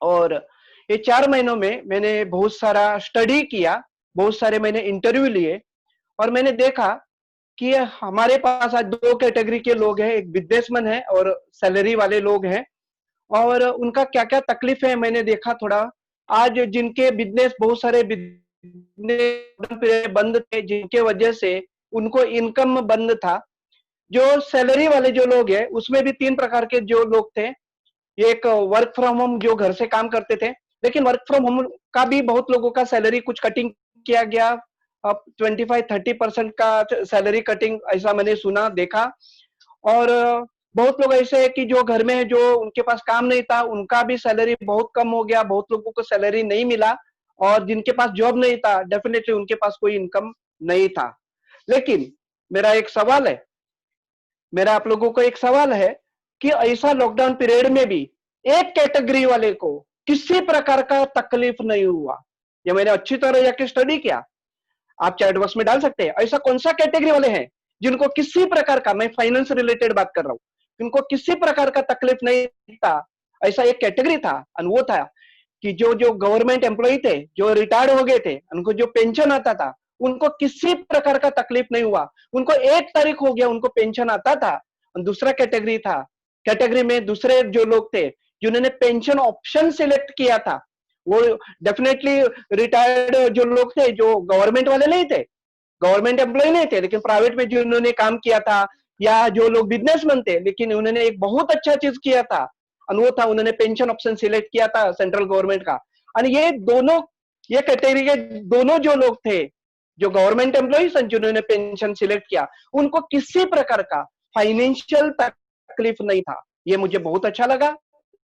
और ये 4 महीनों में मैंने बहुत सारा स्टडी किया, बहुत सारे मैंने इंटरव्यू लिए, और मैंने देखा कि हमारे पास आज दो कैटेगरी के लोग हैं, एक बिजनेसमैन है और सैलरी वाले लोग हैं। और उनका क्या क्या तकलीफ है मैंने देखा थोड़ा। आज जिनके बिजनेस, बहुत सारे बिजनेस बंद थे, जिनके वजह से उनको इनकम बंद था। जो सैलरी वाले जो लोग हैं उसमें भी 3 प्रकार के जो लोग थे। एक वर्क फ्रॉम होम, जो घर से काम करते थे, लेकिन वर्क फ्रॉम होम का भी बहुत लोगों का सैलरी कुछ कटिंग किया गया। अब 25-30% का सैलरी कटिंग, ऐसा मैंने सुना देखा। और बहुत लोग ऐसे है कि जो घर में है, जो उनके पास काम नहीं था, उनका भी सैलरी बहुत कम हो गया, बहुत लोगों को सैलरी नहीं मिला। और जिनके पास जॉब नहीं था, डेफिनेटली उनके पास कोई इनकम नहीं था। लेकिन मेरा एक सवाल है, मेरा आप लोगों को एक सवाल है कि ऐसा लॉकडाउन पीरियड में भी एक कैटेगरी वाले को किसी प्रकार का तकलीफ नहीं हुआ। ये मैंने अच्छी तरह जाके स्टडी किया, आप चैट बॉक्स में डाल सकते हैं। ऐसा कौन सा कैटेगरी वाले हैं जिनको किसी प्रकार का, मैं फाइनेंस रिलेटेड बात कर रहा हूं, जिनको किसी प्रकार का तकलीफ नहीं था। ऐसा एक कैटेगरी था, और वो था कि जो जो गवर्नमेंट एम्प्लॉय थे, जो रिटायर्ड हो गए थे, उनको जो पेंशन आता था, उनको किसी प्रकार का तकलीफ नहीं हुआ। उनको 1 तारीख हो गया, उनको पेंशन आता था। और दूसरा कैटेगरी था, कैटेगरी में दूसरे जो लोग थे जिन्होंने पेंशन ऑप्शन सिलेक्ट किया था, वो डेफिनेटली रिटायर्ड जो लोग थे, जो गवर्नमेंट वाले नहीं थे, गवर्नमेंट एम्प्लॉय नहीं थे, लेकिन प्राइवेट में जिन्होंने काम किया था, या जो लोग बिजनेसमैन थे, लेकिन उन्होंने एक बहुत अच्छा चीज किया था, और वो था उन्होंने पेंशन ऑप्शन सिलेक्ट किया था सेंट्रल गवर्नमेंट का। और ये दोनों, ये कैटेगरी के दोनों जो लोग थे, जो गवर्नमेंट एम्प्लॉइज जिन्होंने पेंशन सिलेक्ट किया, उनको किसी प्रकार का फाइनेंशियल तकलीफ नहीं था। ये मुझे बहुत अच्छा लगा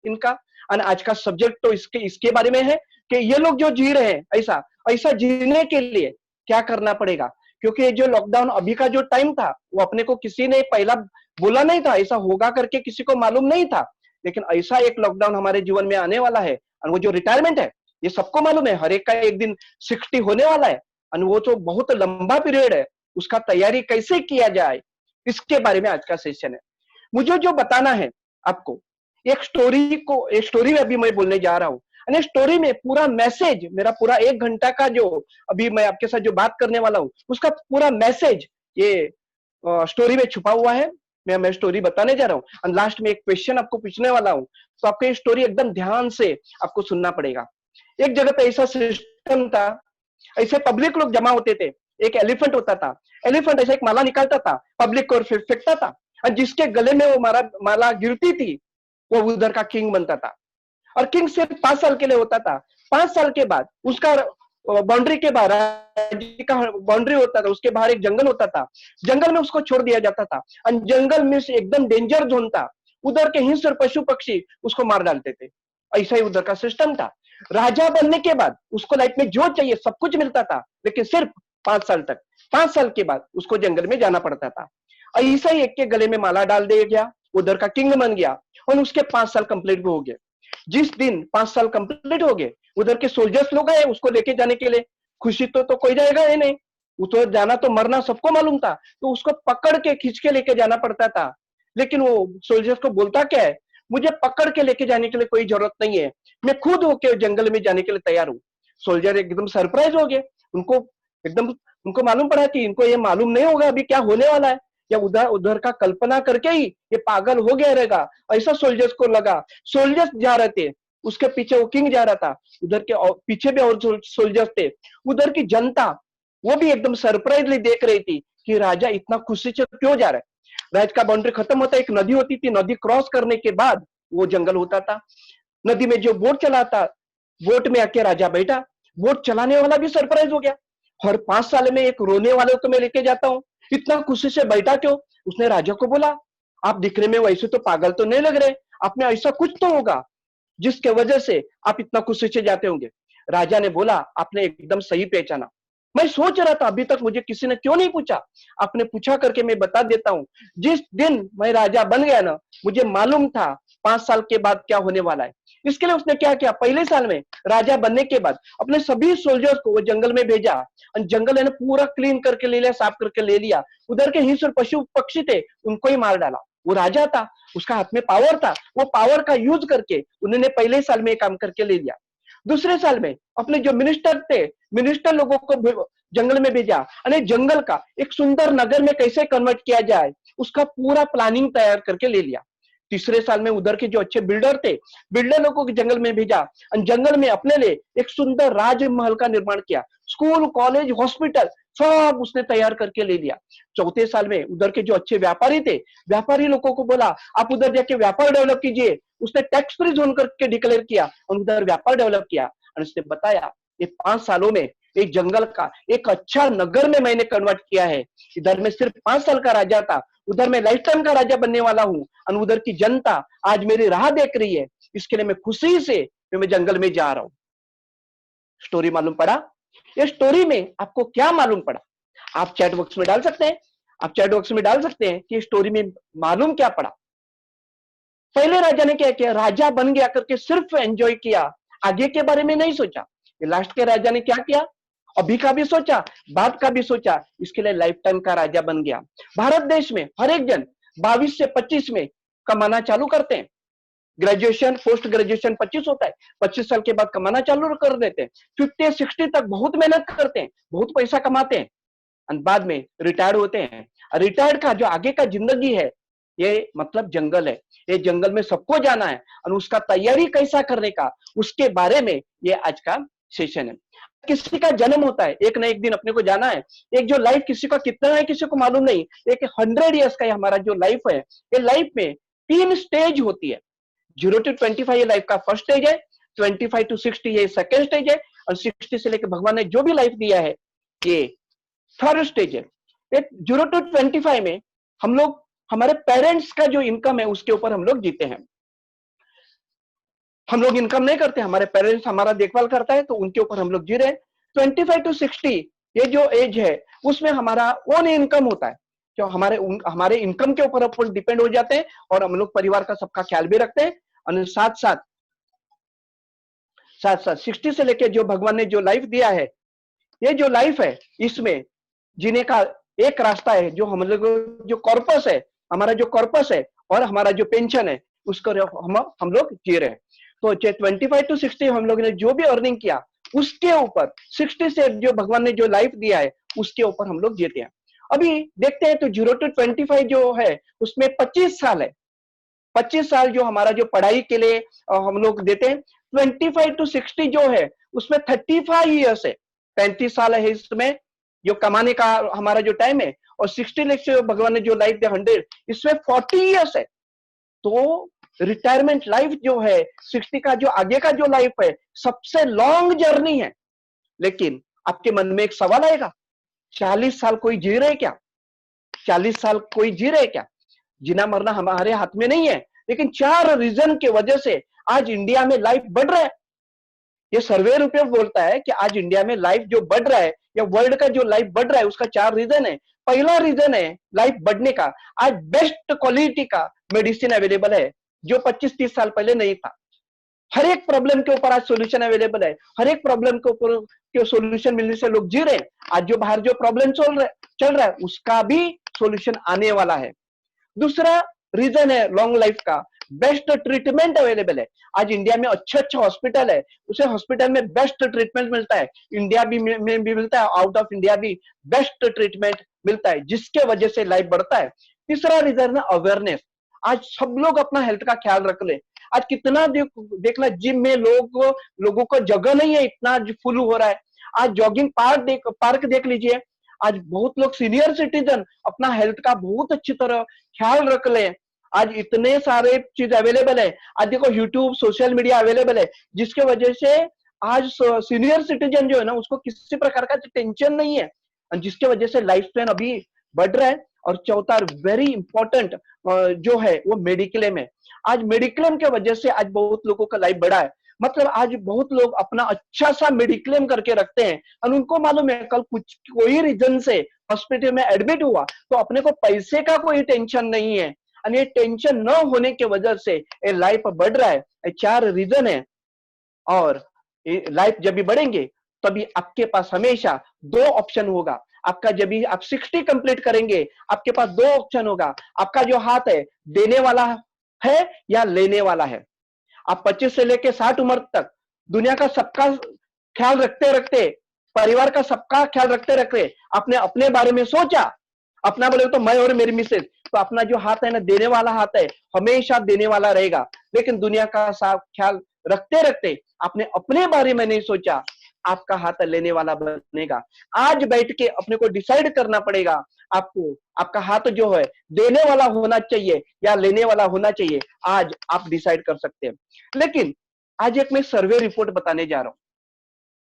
इनका। और आज का सब्जेक्ट तो इसके इसके बारे में है कि ये लोग जो जी रहे हैं, ऐसा ऐसा जीने के लिए क्या करना पड़ेगा। क्योंकि ये जो लॉकडाउन अभी का जो टाइम था, वो अपने को किसी ने पहला बोला नहीं था, ऐसा होगा करके किसी को मालूम नहीं था। लेकिन ऐसा एक लॉकडाउन हमारे जीवन में आने वाला है। और वो जो रिटायरमेंट है, ये सबको मालूम है, हर एक का एक दिन 60 होने वाला है, और वो तो बहुत लंबा पीरियड है। उसका तैयारी कैसे किया जाए, इसके बारे में आज का सेशन है। मुझे जो बताना है आपको, एक स्टोरी अभी मैं बोलने जा रहा हूँ। और स्टोरी में पूरा मैसेज, मेरा पूरा 1 घंटा का जो अभी मैं आपके साथ जो बात करने वाला हूँ, उसका पूरा मैसेज ये स्टोरी में छुपा हुआ है। मैं स्टोरी बताने जा रहा हूँ, और लास्ट में एक क्वेश्चन आपको पूछने वाला हूँ। तो आपको ये स्टोरी एकदम ध्यान से आपको सुनना पड़ेगा। एक जगह पे ऐसा सिस्टम था, ऐसे पब्लिक लोग जमा होते थे। एक एलिफेंट होता था, एलिफेंट ऐसा एक माला निकालता था, पब्लिक को फिर फेंकता था, और जिसके गले में वो माला गिरती थी, वो उधर का किंग बनता था। और किंग सिर्फ 5 साल के लिए होता था। 5 साल के बाद उसका बाउंड्री के बाहर, का बाउंड्री होता था, उसके बाहर एक जंगल होता था, जंगल में उसको छोड़ दिया जाता था। और जंगल में से एकदम डेंजर जोन था, उधर के हिंस और पशु पक्षी उसको मार डालते थे। ऐसा ही उधर का सिस्टम था। राजा बनने के बाद उसको लाइफ में जो चाहिए सब कुछ मिलता था, लेकिन सिर्फ 5 साल तक। 5 साल के बाद उसको जंगल में जाना पड़ता था। ऐसा ही एक के गले में माला डाल दिया गया, उधर का किंग बन गया, और उसके 5 साल कंप्लीट भी हो गए। जिस दिन 5 साल कंप्लीट हो गए, उधर के सोल्जर्स लोग आए उसको लेके जाने के लिए। खुशी तो कोई जाएगा ही नहीं, वो तो जाना तो मरना सबको मालूम था, तो उसको पकड़ के खींच के लेके जाना पड़ता था। लेकिन वो सोल्जर्स को बोलता क्या है, मुझे पकड़ के लेके जाने के लिए कोई जरूरत नहीं है, मैं खुद होके जंगल में जाने के लिए तैयार हूँ। सोल्जर एकदम सरप्राइज हो गए, उनको एकदम, उनको मालूम पड़ा कि इनको ये मालूम नहीं होगा अभी क्या होने वाला है, या उधर उधर का कल्पना करके ही ये पागल हो गया रहेगा, ऐसा सोल्जर्स को लगा। सोल्जर्स जा रहे थे, उसके पीछे वो किंग जा रहा था, उधर के पीछे भी और सोल्जर्स थे। उधर की जनता वो भी एकदम सरप्राइजली देख रही थी कि राजा इतना खुशी से क्यों जा रहा है। राज का बाउंड्री खत्म होता, एक नदी होती थी, नदी क्रॉस करने के बाद वो जंगल होता था। नदी में जो बोट चलाता, बोट में आके राजा बैठा, बोट चलाने वाला भी सरप्राइज हो गया। हर 5 साल में एक रोने वाले को मैं लेके जाता हूँ, इतना खुशी से बैठा क्यों। उसने राजा को बोला, आप दिखने में वैसे तो पागल तो नहीं लग रहे, आप में ऐसा कुछ तो होगा जिसके वजह से आप इतना खुशी से जाते होंगे। राजा ने बोला, आपने एकदम सही पहचाना, मैं सोच रहा था अभी तक मुझे किसी ने क्यों नहीं पूछा, आपने पूछा करके मैं बता देता हूं। जिस दिन मैं राजा बन गया ना, मुझे मालूम था 5 साल के बाद क्या होने वाला है। इसके लिए उसने क्या किया, पहले साल में राजा बनने के बाद अपने सभी सोल्जर्स को वो जंगल में भेजा, और जंगल ने पूरा क्लीन करके ले लिया, साफ करके ले लिया। उधर के हिंस और पशु पक्षी थे उनको ही मार डाला। वो राजा था, उसका हाथ में पावर था, वो पावर का यूज करके उन्होंने पहले साल में काम करके ले लिया। दूसरे साल में अपने जो मिनिस्टर थे, मिनिस्टर लोगों को जंगल में भेजा, अरे जंगल का एक सुंदर नगर में कैसे कन्वर्ट किया जाए उसका पूरा प्लानिंग तैयार करके ले लिया। तीसरे साल में उधर के जो अच्छे बिल्डर थे, बिल्डर लोगों को जंगल में भेजा और जंगल में अपने लिए एक सुंदर राजमहल का निर्माण किया। स्कूल, कॉलेज, हॉस्पिटल सब उसने तैयार करके ले लिया। चौथे साल में उधर के जो अच्छे व्यापारी थे, व्यापारी लोगों को बोला आप उधर जाके व्यापार डेवलप कीजिए। उसने टैक्स फ्री जोन करके डिक्लेयर किया और उधर व्यापार डेवलप किया और उसने बताया ये 5 सालों में एक जंगल का एक अच्छा नगर में मैंने कन्वर्ट किया है। इधर में सिर्फ 5 साल का राजा था, उधर मैं लाइफ टाइम का राजा बनने वाला हूं और उधर की जनता आज मेरी राह देख रही है। इसके लिए मैं खुशी से मैं जंगल में जा रहा हूं। स्टोरी मालूम पड़ा? ये स्टोरी में आपको क्या मालूम पड़ा? आप चैट बॉक्स में डाल सकते हैं, आप चैट बॉक्स में डाल सकते हैं कि स्टोरी में मालूम क्या पड़ा। पहले राजा ने क्या किया, राजा बन गया करके सिर्फ एंजॉय किया, आगे के बारे में नहीं सोचा। लास्ट के राजा ने क्या किया, अभी का भी सोचा, बाद का भी सोचा, इसके लिए लाइफ टाइम का राजा बन गया। भारत देश में हर एक जन 22 से 25 में कमाना चालू करते हैं। ग्रेजुएशन, पोस्ट ग्रेजुएशन 25 होता है, 25 साल के बाद कमाना चालू कर देते हैं। 50-60 तक बहुत मेहनत करते हैं, बहुत पैसा कमाते हैं और बाद में रिटायर्ड होते हैं। रिटायर्ड का जो आगे का जिंदगी है ये मतलब जंगल है। ये जंगल में सबको जाना है और उसका तैयारी कैसा करने का उसके बारे में ये आज का सेशन है। किसी का जन्म होता है, एक ना एक दिन अपने को जाना है। एक जो लाइफ किसी का कितना है किसी को मालूम नहीं। एक 100 ईयर्स का हमारा जो लाइफ है, ये लाइफ में 3 स्टेज होती है। 0 to 25 ये लाइफ का फर्स्ट स्टेज है, 25 to 60 ये सेकेंड स्टेज है और 60 से लेकर भगवान ने जो भी लाइफ दिया है ये थर्ड स्टेज है। 0 to 25 में हम लोग हमारे पेरेंट्स का जो इनकम है उसके ऊपर हम लोग जीते हैं। हम लोग इनकम नहीं करते, हमारे पेरेंट्स हमारा देखभाल करता है तो उनके ऊपर हम लोग जी रहे हैं। 25 to 60 ये जो एज है उसमें हमारा ओन इनकम होता है, जो हमारे इनकम के ऊपर अपन डिपेंड हो जाते हैं और हम लोग परिवार का सबका ख्याल भी रखते हैं। और साथ साथ 60 से लेके जो भगवान ने जो लाइफ दिया है, ये जो लाइफ है इसमें जीने का एक रास्ता है, जो हम लोग जो कॉर्पस है, हमारा जो कॉर्पस है और हमारा जो पेंशन है उसको हम लोग जी रहे हैं। तो 25 to 60 हम लोग ने जो भी अर्निंग किया उसके ऊपर 60 से जो भगवान ने जो लाइफ दिया है उसके ऊपर हम लोग जीते हैं। अभी देखते हैं तो 0 to 25 जो है उसमें 25 साल है। 25 साल जो हमारा जो पढ़ाई के लिए हम लोग देते हैं। 25 to 60 जो है उसमें 35 ईयर्स है, 35 साल है इसमें जो कमाने का हमारा जो टाइम है। और 60 लाख से भगवान ने जो लाइफ दिया 100, इसमें 40 ईयर्स है। तो रिटायरमेंट लाइफ जो है 60 का जो आगे का जो लाइफ है सबसे लॉन्ग जर्नी है। लेकिन आपके मन में एक सवाल आएगा, 40 साल कोई जी रहे क्या? 40 साल कोई जी रहे क्या? जीना मरना हमारे हाथ में नहीं है, लेकिन 4 रीजन की वजह से आज इंडिया में लाइफ बढ़ रहा है। ये सर्वे रिपोर्ट बोलता है कि आज इंडिया में लाइफ जो बढ़ रहा है या वर्ल्ड का जो लाइफ बढ़ रहा है उसका 4 रीजन है। पहला रीजन है लाइफ बढ़ने का, आज बेस्ट क्वालिटी का मेडिसिन अवेलेबल है जो 25-30 साल पहले नहीं था। हर एक प्रॉब्लम के ऊपर आज सॉल्यूशन अवेलेबल है, हर एक प्रॉब्लम के ऊपर के सॉल्यूशन मिलने से लोग जी रहे हैं। आज जो बाहर जो प्रॉब्लम चल रहा है उसका भी सॉल्यूशन आने वाला है। दूसरा रीजन है लॉन्ग लाइफ का, बेस्ट ट्रीटमेंट अवेलेबल है। आज इंडिया में अच्छे अच्छे हॉस्पिटल है, उसे हॉस्पिटल में बेस्ट ट्रीटमेंट मिलता है, इंडिया भी में भी मिलता है, आउट ऑफ इंडिया भी बेस्ट ट्रीटमेंट मिलता है, जिसके वजह से लाइफ बढ़ता है। तीसरा रीजन है अवेयरनेस। आज सब लोग अपना हेल्थ का ख्याल रख ले। आज कितना देखना जिम में लोगों को जगह नहीं है, इतना फुल हो रहा है। आज जॉगिंग पार्क देख लीजिए, आज बहुत लोग सीनियर सिटीजन अपना हेल्थ का बहुत अच्छी तरह ख्याल रख ले। आज इतने सारे चीज अवेलेबल है, आज देखो यूट्यूब, सोशल मीडिया अवेलेबल है, जिसके वजह से आज सीनियर सिटीजन जो है ना उसको किसी प्रकार का टेंशन नहीं है, जिसके वजह से लाइफ स्पैन अभी बढ़ रहा है। और चौथा वेरी इंपॉर्टेंट जो है वो मेडिक्लेम है। आज मेडिक्लेम के वजह से आज बहुत लोगों का लाइफ बढ़ा है। मतलब आज बहुत लोग अपना अच्छा सा मेडिक्लेम करके रखते हैं और उनको मालूम है कल कुछ कोई रीजन से हॉस्पिटल में एडमिट हुआ तो अपने को पैसे का कोई टेंशन नहीं है, और ये टेंशन न होने की वजह से ये लाइफ बढ़ रहा है। ये 4 रीजन है। और लाइफ जब भी बढ़ेंगे तभी आपके पास हमेशा 2 ऑप्शन होगा। आपका जब भी आप 60 कंप्लीट करेंगे, आपके पास दो ऑप्शन होगा। आपका जो हाथ है देने वाला है या लेने वाला है। आप 25 से लेके 60 उम्र तक दुनिया का सबका ख्याल रखते रखते, परिवार का सबका ख्याल रखते रखते आपने अपने बारे में सोचा, अपना बोले तो मैं और मेरी मिसेज, तो अपना जो हाथ है ना देने वाला हाथ है, हमेशा देने वाला रहेगा। लेकिन दुनिया का साफ ख्याल रखते रखते आपने अपने बारे में नहीं सोचा, आपका हाथ लेने वाला बनेगा। आज बैठ के अपने को डिसाइड करना पड़ेगा, आपको आपका हाथ जो है देने वाला होना चाहिए या लेने वाला होना चाहिए। आज आप डिसाइड कर सकते हैं। लेकिन आज एक मैं सर्वे रिपोर्ट बताने जा रहा हूं।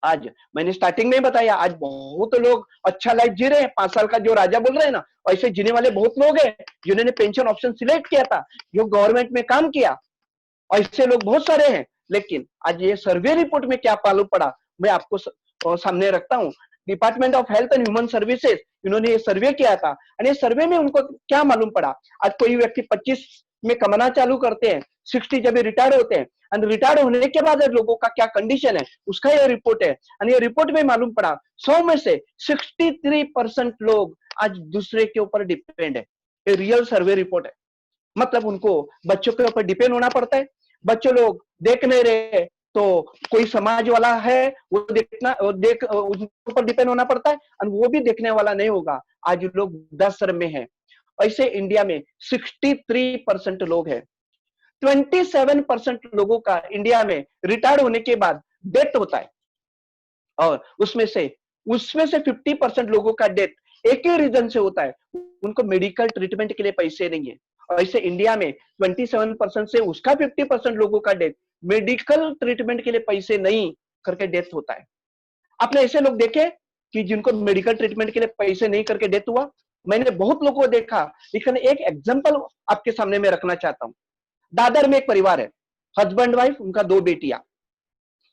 आज मैंने स्टार्टिंग में बताया, आज बहुत लोग अच्छा लाइफ जी रहे हैं। 5 साल का जो राजा बोल रहे हैं ना, ऐसे जीने वाले बहुत लोग हैं जिन्होंने पेंशन ऑप्शन सिलेक्ट किया था, जो गवर्नमेंट में काम किया, ऐसे लोग बहुत सारे हैं। लेकिन आज ये सर्वे रिपोर्ट में क्या मालूम पड़ा, मैं आपको सामने रखता हूँ। Department of health and human services, इन्होंने ये सर्वे किया था। और ये सर्वे में उनको क्या मालूम पड़ा, आज कोई व्यक्ति 25 में कमाना चालू करते हैं, 60 जब रिटायर होते हैं, और रिटायर होने के बाद लोगों का क्या कंडीशन है, उसका ये रिपोर्ट है। और ये रिपोर्ट में मालूम पड़ा 100 में से 63% लोग आज दूसरे के ऊपर डिपेंड है। ये रियल सर्वे रिपोर्ट है। मतलब उनको बच्चों के ऊपर डिपेंड होना पड़ता है। बच्चे लोग देख नहीं रहे तो कोई समाज वाला है वो देखना, वो देख उनके ऊपर डिपेंड होना पड़ता है, और वो भी देखने वाला नहीं होगा। आज लोग 10 में है। ऐसे इंडिया में 63% लोग हैं। 27% लोगों का इंडिया में रिटायर होने के बाद डेथ होता है, और उसमें से 50% लोगों का डेथ एक ही रीजन से होता है, उनको मेडिकल ट्रीटमेंट के लिए पैसे नहीं है। और ऐसे इंडिया में 27% से उसका 50% लोगों का डेथ मेडिकल ट्रीटमेंट के लिए पैसे नहीं करके डेथ होता है। आपने ऐसे लोग देखे कि जिनको मेडिकल ट्रीटमेंट के लिए पैसे नहीं करके डेथ हुआ? मैंने बहुत लोगों को देखा, लेकिन एक एग्जांपल आपके सामने में रखना चाहता हूं। दादर में एक परिवार है, हस्बैंड वाइफ, उनका 2 बेटियां,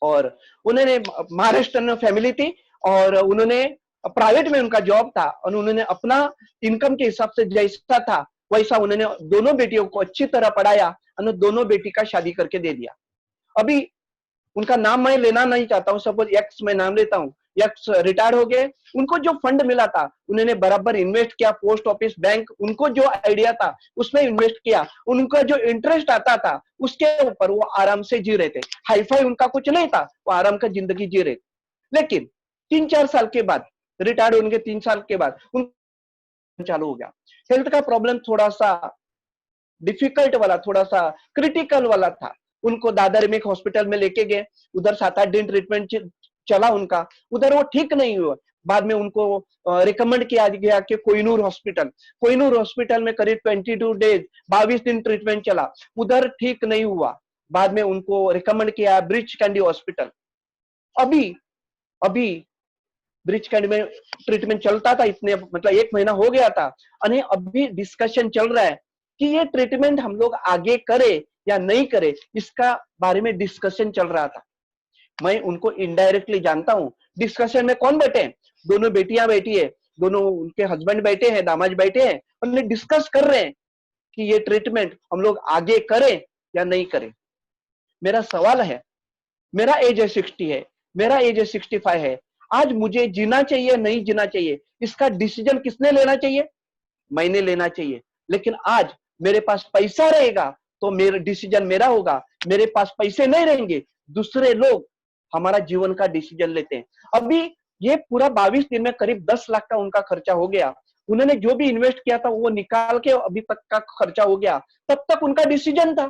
और उन्होंने महाराष्ट्र में फैमिली थी, और उन्होंने प्राइवेट में उनका जॉब था, और उन्होंने अपना इनकम के हिसाब से जैसा था वैसा उन्होंने दोनों बेटियों को अच्छी तरह पढ़ाया, और दोनों बेटी का शादी करके दे दिया। अभी उनका नाम मैं लेना नहीं चाहता हूं, सपोज एक्स मैं नाम लेता हूं। एक्स रिटायर हो गए, उनको जो फंड मिला था उन्होंने बराबर इन्वेस्ट किया, पोस्ट ऑफिस, बैंक, उनको जो आइडिया था उसमें इन्वेस्ट किया। उनका जो इंटरेस्ट आता था उसके ऊपर वो आराम से जी रहे थे। हाईफाई उनका कुछ नहीं था, वो आराम का जिंदगी जी रहे थे। लेकिन 3-4 साल के बाद, रिटायर होने के 3 साल के बाद चालू हो गया, हेल्थ का प्रॉब्लम थोड़ा सा डिफिकल्ट वाला, थोड़ा सा क्रिटिकल वाला था। उनको दादर में एक हॉस्पिटल में लेके गए, उधर 7-8 दिन ट्रीटमेंट चला उनका, उधर वो ठीक नहीं हुआ। बाद में उनको रिकमेंड किया गया कि कोहिनूर हॉस्पिटल में करीब 22 डेज, 22 दिन ट्रीटमेंट चला, उधर ठीक नहीं हुआ। बाद में उनको रिकमेंड किया ब्रीच कैंडी हॉस्पिटल। अभी अभी ब्रिज कैंडी में ट्रीटमेंट चलता था, इतने मतलब 1 महीना हो गया था, और अभी डिस्कशन चल रहा है कि ये ट्रीटमेंट हम लोग आगे करें या नहीं करें, इसका बारे में डिस्कशन चल रहा था। मैं उनको इनडायरेक्टली जानता हूं। डिस्कशन में कौन बैठे हैं? दोनों बेटियां बैठी है, दोनों उनके हस्बैंड बैठे हैं, दामाद बैठे हैं, उन्हें डिस्कस कर रहे हैं कि ये ट्रीटमेंट हम लोग आगे करें या नहीं करें। मेरा सवाल है, मेरा एज है 60 है, मेरा एज है 65 है, आज मुझे जीना चाहिए नहीं जीना चाहिए, इसका डिसीजन किसने लेना चाहिए? मैंने लेना चाहिए। लेकिन आज मेरे पास पैसा रहेगा तो मेरा डिसीजन मेरा होगा, मेरे पास पैसे नहीं रहेंगे, दूसरे लोग हमारा जीवन का डिसीजन लेते हैं। अभी ये पूरा 22 दिन में करीब 10 लाख का उनका खर्चा हो गया। उन्होंने जो भी इन्वेस्ट किया था वो निकाल के अभी तक का खर्चा हो गया। तब तक उनका डिसीजन था,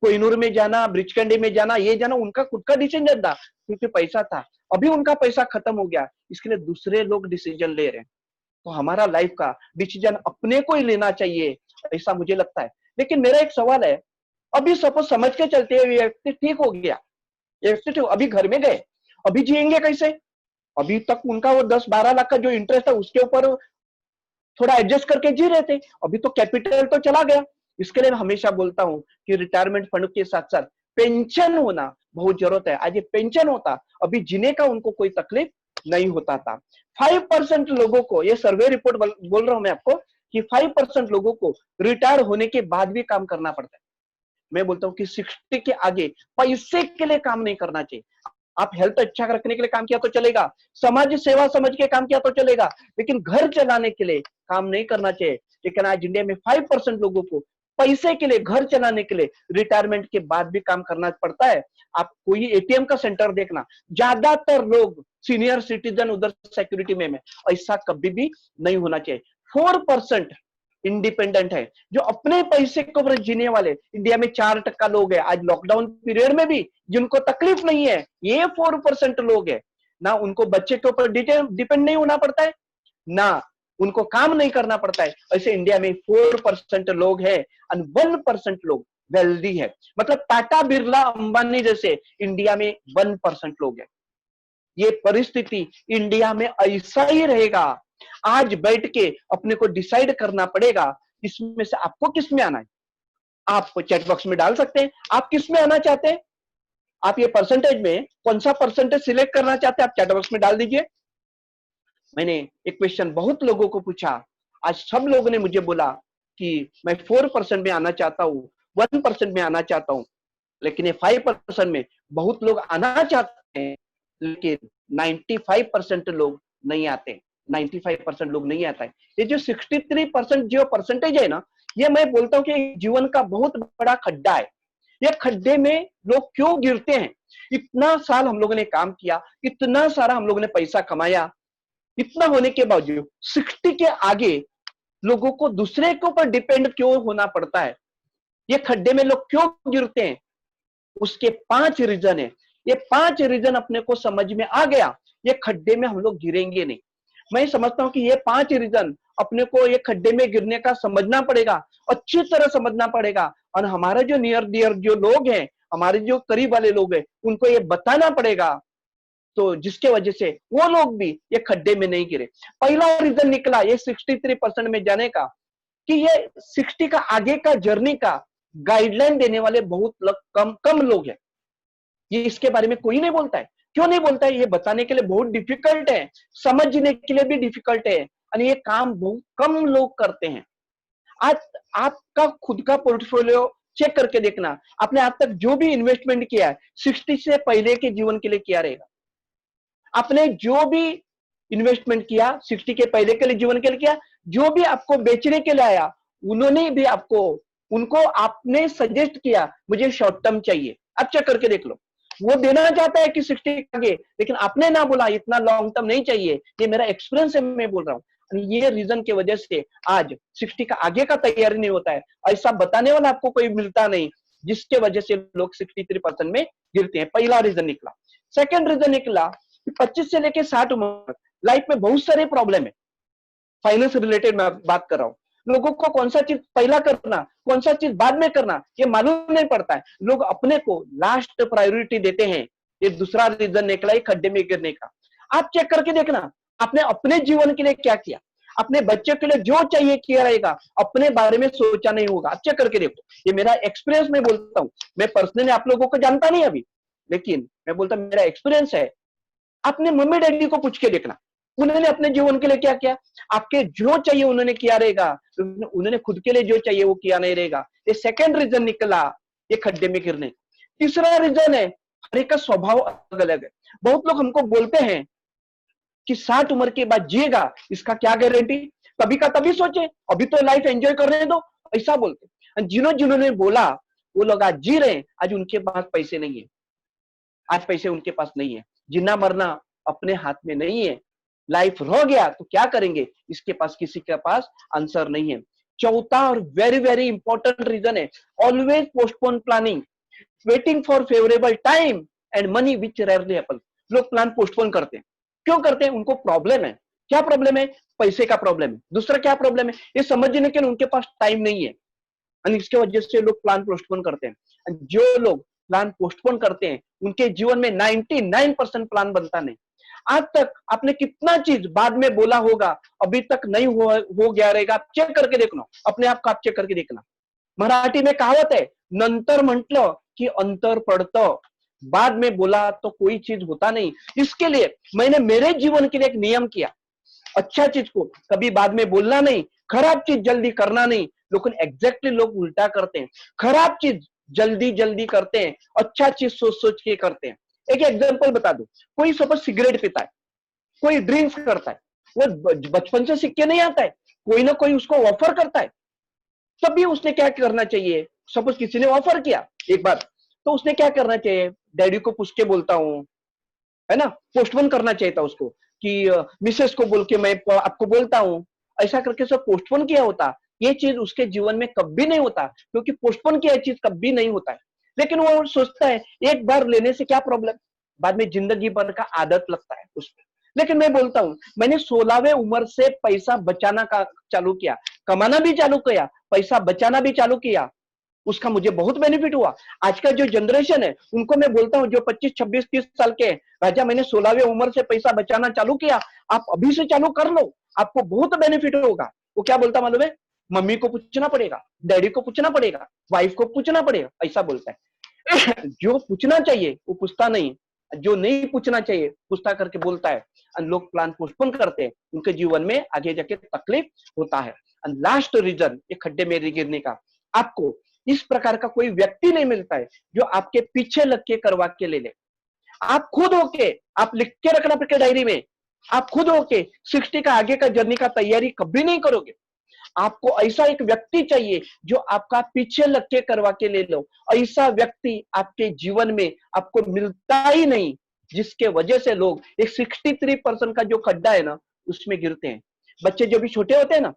कोहिनूर में जाना, ब्रिचकंडी में जाना, ये जाना उनका खुद का डिसीजन था, क्योंकि पैसा था। अभी उनका पैसा खत्म हो गया, इसके लिए दूसरे लोग डिसीजन ले रहे हैं। तो हमारा लाइफ का डिसीजन अपने को ही लेना चाहिए, ऐसा मुझे लगता है। लेकिन मेरा एक सवाल है, अभी सपोज समझ के चलते हुए व्यक्ति ठीक हो गया, अभी घर में गए, अभी जिएंगे कैसे? अभी तक उनका वो 10-12 लाख का जो इंटरेस्ट है उसके ऊपर थोड़ा एडजस्ट करके जी रहे थे, अभी तो कैपिटल तो चला गया। इसके लिए मैं हमेशा बोलता हूं कि रिटायरमेंट फंड के साथ साथ पेंशन होना बहुत जरूरत है। आज ये पेंशन होता, अभी जीने का उनको कोई तकलीफ नहीं होता था। 5% लोगों को, ये सर्वे रिपोर्ट बोल रहा हूं मैं आपको, कि 5% लोगों को रिटायर होने के बाद भी काम करना पड़ता है। मैं बोलता हूं कि 60 के आगे पैसे के लिए काम नहीं करना चाहिए। आप हेल्थ अच्छा रखने के लिए काम किया तो चलेगा, समाज सेवा समझ के काम किया तो चलेगा, लेकिन घर चलाने के लिए काम नहीं करना चाहिए। लेकिन आज इंडिया में 5% लोगों को पैसे के लिए, घर चलाने के लिए रिटायरमेंट के बाद भी काम करना पड़ता है। आप कोई एटीएम का सेंटर देखना, ज्यादातर लोग सीनियर सिटीजन उधर सिक्योरिटी में ऐसा कभी भी नहीं होना चाहिए। 4% इंडिपेंडेंट है, जो अपने पैसे के ऊपर जीने वाले इंडिया में 4% लोग हैं। आज लॉकडाउन पीरियड में भी जिनको तकलीफ नहीं है, ये 4% लोग हैं। ना उनको बच्चे के ऊपर डिपेंड नहीं होना पड़ता है, ना उनको काम नहीं करना पड़ता है। ऐसे इंडिया में 4% लोग हैं और 1% लोग वेल्दी है। मतलब टाटा बिरला अंबानी जैसे इंडिया में 1% लोग हैं। ये परिस्थिति इंडिया में ऐसा ही रहेगा। आज बैठ के अपने को डिसाइड करना पड़ेगा इसमें से आपको किस में आना है। आप चैट बॉक्स में डाल सकते हैं आप किस में आना चाहते हैं। आप ये परसेंटेज में कौन सा परसेंटेज सिलेक्ट करना चाहते हैं, आप चैट बॉक्स में डाल दीजिए। मैंने एक क्वेश्चन बहुत लोगों को पूछा, आज सब लोगों ने मुझे बोला कि मैं 4% में आना चाहता हूं, 1% में आना चाहता हूं। लेकिन ये 5% में बहुत लोग आना चाहते हैं, लेकिन 95% लोग नहीं आते। 95% लोग नहीं आता है। ये जो 63% जो परसेंटेज है ना, ये मैं बोलता हूँ कि जीवन का बहुत बड़ा खड्डा है। ये खड्डे में लोग क्यों गिरते हैं? इतना साल हम लोगों ने काम किया, इतना सारा हम लोगों ने पैसा कमाया, इतना होने के बावजूद 60 के आगे लोगों को दूसरे के ऊपर डिपेंड क्यों होना पड़ता है? ये खड्डे में लोग क्यों गिरते हैं? उसके 5 रीजन है। ये 5 रीजन अपने को समझ में आ गया, ये खड्डे में हम लोग गिरेंगे नहीं। मैं समझता हूं कि ये 5 रीजन अपने को ये खड्डे में गिरने का समझना पड़ेगा, अच्छी तरह समझना पड़ेगा। और हमारे जो नियर डियर जो लोग हैं, हमारे जो करीब वाले लोग हैं, उनको ये बताना पड़ेगा, तो जिसके वजह से वो लोग भी ये खड्डे में नहीं गिरे। पहला रीजन निकला ये 63% में जाने का, कि ये 60 का आगे का जर्नी का गाइडलाइन देने वाले बहुत कम कम लोग हैं। ये इसके बारे में कोई नहीं बोलता है। क्यों नहीं बोलता है? ये बताने के लिए बहुत डिफिकल्ट है, समझने के लिए भी डिफिकल्ट है, और ये काम बहुत कम लोग करते हैं। आज आपका खुद का पोर्टफोलियो चेक करके देखना, आपने आज तक जो भी इन्वेस्टमेंट किया है 60 से पहले के जीवन के लिए किया रहेगा। आपने जो भी इन्वेस्टमेंट किया 60 के पहले के लिए जीवन के लिए किया, जो भी आपको बेचने के लिए आया उन्होंने भी आपको, उनको आपने सजेस्ट किया मुझे शॉर्ट टर्म चाहिए, आप चेक करके देख लो। वो देना चाहता है कि 60 आगे, लेकिन आपने ना बोला इतना लॉन्ग टर्म नहीं चाहिए। ये मेरा एक्सपीरियंस है, मैं बोल रहा हूँ। ये रीजन की वजह से आज 60 का आगे का तैयारी नहीं होता है। ऐसा बताने वाला आपको कोई मिलता नहीं, जिसके वजह से लोग 63% में गिरते हैं। पहला रीजन निकला। सेकेंड रीजन निकला कि 25 से लेके 60 उम्र लाइफ में बहुत सारे प्रॉब्लम है। फाइनेंस रिलेटेड मैं बात कर रहा हूँ। लोगों को कौन सा चीज पहला करना, कौन सा चीज बाद में करना, ये मालूम नहीं पड़ता है। लोग अपने को लास्ट प्रायोरिटी देते हैं। ये दूसरा रीजन निकला है खड्डे में गिरने का। आप चेक करके देखना, आपने अपने जीवन के लिए क्या किया, अपने बच्चे के लिए जो चाहिए किया रहेगा, अपने बारे में सोचा नहीं होगा। आप चेक करके देखो, ये मेरा एक्सपीरियंस मैं बोलता हूँ। मैं पर्सनली आप लोगों को जानता नहीं अभी, लेकिन मैं बोलता हूँ मेरा एक्सपीरियंस है। अपने मम्मी डैडी को पूछ के देखना, उन्होंने अपने जीवन के लिए क्या किया। आपके जो चाहिए उन्होंने किया रहेगा, उन्होंने खुद के लिए जो चाहिए वो किया नहीं रहेगा। ये सेकंड रीजन निकला ये खड्डे में गिरने। तीसरा रीजन है हर एक का स्वभाव अलग अलग है। बहुत लोग हमको बोलते हैं कि 60 उम्र के बाद जिएगा, इसका क्या गारंटी, कभी का तभी सोचे, अभी तो लाइफ एंजॉय करने दो, ऐसा बोलते। जिन्होंने बोला वो लोग आज जी रहे हैं, आज उनके पास पैसे नहीं है, आज पैसे उनके पास नहीं है। जीना मरना अपने हाथ में नहीं है। लाइफ रह गया तो क्या करेंगे, इसके पास किसी के पास आंसर नहीं है। चौथा और वेरी वेरी इंपॉर्टेंट रीजन है always postpone planning, waiting for favourable time and money which rarely happen. लोग प्लान पोस्टपोन करते हैं। क्यों करते हैं? उनको प्रॉब्लम है। क्या प्रॉब्लम है? पैसे का प्रॉब्लम है। दूसरा क्या प्रॉब्लम है? ये समझने के लिए उनके पास टाइम नहीं है, और इसके वजह से लोग प्लान पोस्टपोन करते हैं। जो लोग प्लान पोस्टपोन करते हैं उनके जीवन में 99% प्लान बनता नहीं। आज तक आपने कितना चीज बाद में बोला होगा, अभी तक नहीं हो गया रहेगा। आप चेक करके देखना, अपने आप का आप चेक करके देखना। मराठी में कहावत है, नंतर म्हटलं की अंतर पडतं, बाद में बोला तो कोई चीज होता नहीं। इसके लिए मैंने मेरे जीवन के लिए एक नियम किया, अच्छा चीज को कभी बाद में बोलना नहीं, खराब चीज जल्दी करना नहीं। लेकिन एग्जैक्टली लोग उल्टा करते हैं, खराब चीज जल्दी जल्दी करते हैं, अच्छा चीज सोच सोच के करते हैं। एक एग्जांपल बता दूं, कोई सपोज सिगरेट पीता है, कोई ड्रिंक्स करता है, वो बचपन से सीख के नहीं आता है, कोई ना कोई उसको ऑफर करता है, तभी उसने क्या करना चाहिए? सपोज किसी ने ऑफर किया एक बार, तो उसने क्या करना चाहिए? डैडी को पूछ के बोलता हूं, है ना, पोस्टपोन करना चाहिए था उसको कि मिसेस को बोल के मैं आपको बोलता हूं, ऐसा करके सब पोस्टपोन किया होता, ये चीज उसके जीवन में कभी नहीं होता, क्योंकि पोस्टपोन किया चीज कभी नहीं होता है। लेकिन वो सोचता है एक बार लेने से क्या प्रॉब्लम, बाद में जिंदगी भर का आदत लगता है उसमें। लेकिन मैं बोलता हूं, मैंने 16वें उम्र से पैसा बचाना का चालू किया, कमाना भी चालू किया, पैसा बचाना भी चालू किया, उसका मुझे बहुत बेनिफिट हुआ। आज का जो जनरेशन है उनको मैं बोलता हूँ, जो 25 26 30 साल के हैं, राजा मैंने 16वें उम्र से पैसा बचाना चालू किया, आप अभी से चालू कर लो, आपको बहुत बेनिफिट होगा। वो क्या बोलता मालूम है? मम्मी को पूछना पड़ेगा, डैडी को पूछना पड़ेगा, वाइफ को पूछना पड़ेगा, ऐसा बोलता है। जो पूछना चाहिए वो पूछता नहीं, जो नहीं पूछना चाहिए पूछता करके बोलता है, और लोग प्लान पोस्टपोन करते हैं, उनके जीवन में आगे जाके तकलीफ होता है। एंड लास्ट रीजन ये खड्डे में गिरने का, आपको इस प्रकार का कोई व्यक्ति नहीं मिलता है जो आपके पीछे लग के करवा के ले ले। आप खुद होके, आप लिख के रखना पड़ेगा डायरी में, आप खुद होके 60 का आगे का जर्नी का तैयारी कभी नहीं करोगे। आपको ऐसा एक व्यक्ति चाहिए जो आपका पीछे लग के करवा के ले लो। ऐसा व्यक्ति आपके जीवन में आपको मिलता ही नहीं, जिसके वजह से लोग एक 63% का जो खड्डा है ना उसमें गिरते हैं। बच्चे जो भी छोटे होते हैं ना,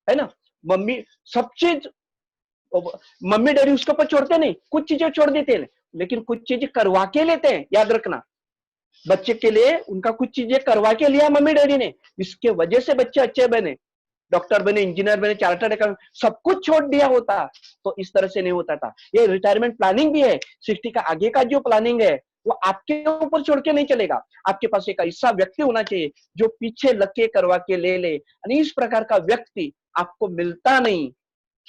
है ना, मम्मी सब चीज, मम्मी डैडी उसके ऊपर छोड़ते नहीं, कुछ चीजें छोड़ देते हैं, लेकिन कुछ चीजें करवा के लेते हैं। याद रखना, बच्चे के लिए उनका कुछ चीजें करवा के लिया मम्मी डैडी ने, इसके वजह से बच्चे अच्छे बने, डॉक्टर बने, इंजीनियर बने, चार्टर्ड अकाउंटेंट, सब कुछ छोड़ दिया होता तो इस तरह से नहीं होता था। ये रिटायरमेंट प्लानिंग भी है, 60 का आगे का जो प्लानिंग है वो आपके ऊपर छोड़ के नहीं चलेगा। आपके पास एक ऐसा व्यक्ति होना चाहिए जो पीछे लग के करवा के ले ले, और इस प्रकार का व्यक्ति आपको मिलता नहीं,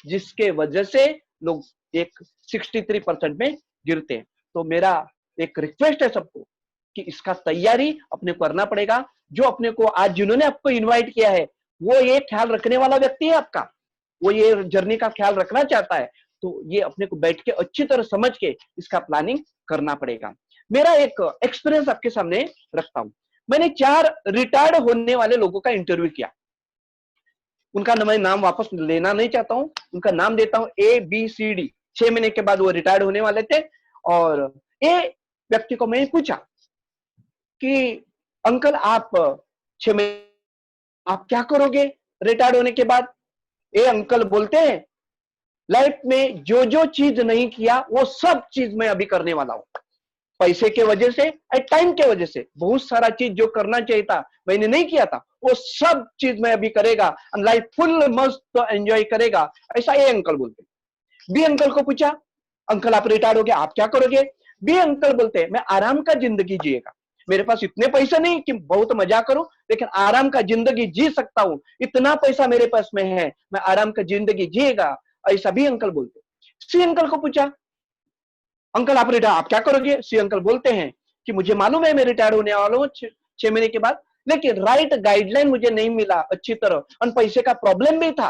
जिसके वजह से लोग एक 63% में गिरते हैं। तो मेरा एक रिक्वेस्ट है सबको कि इसका तैयारी अपने को करना पड़ेगा। जो अपने को आज जिन्होंने आपको इनवाइट किया है वो ये ख्याल रखने वाला व्यक्ति है आपका, वो ये जर्नी का ख्याल रखना चाहता है, तो ये अपने को बैठ के अच्छी तरह समझ के इसका प्लानिंग करना पड़ेगा। मेरा एक एक्सपीरियंस आपके सामने रखता हूं। मैंने 4 रिटायर्ड होने वाले लोगों का इंटरव्यू किया, उनका मैं नाम वापस लेना नहीं चाहता हूं, उनका नाम देता हूं ABCD। 6 महीने के बाद वो रिटायर्ड होने वाले थे, और ए व्यक्ति को मैंने पूछा कि अंकल आप 6 महीने आप क्या करोगे रिटायर्ड होने के बाद? ए अंकल बोलते हैं, लाइफ में जो जो चीज नहीं किया वो सब चीज मैं अभी करने वाला हूं। पैसे के वजह से और टाइम के वजह से बहुत सारा चीज जो करना चाहिए था मैंने नहीं किया था, वो सब चीज मैं अभी करेगा, लाइफ फुल मस्त एंजॉय करेगा, ऐसा ए अंकल बोलते। बी अंकल को पूछा, अंकल आप रिटायर्ड हो गए आप क्या करोगे? बी अंकल बोलते हैं, मैं आराम का जिंदगी जिएगा, मेरे पास इतने पैसे नहीं कि बहुत मजा करूं, लेकिन आराम का जिंदगी जी सकता हूं, इतना पैसा मेरे पास में है, मैं आराम का जिंदगी जिएगा, ऐसा भी अंकल बोलते। सी अंकल को पूछा, अंकल आप रिटायर आप क्या करोगे? सी अंकल बोलते हैं कि मुझे मालूम है मैं रिटायर होने वाला हूँ 6 महीने के बाद, लेकिन राइट गाइडलाइन मुझे नहीं मिला अच्छी तरह, और पैसे का प्रॉब्लम भी था,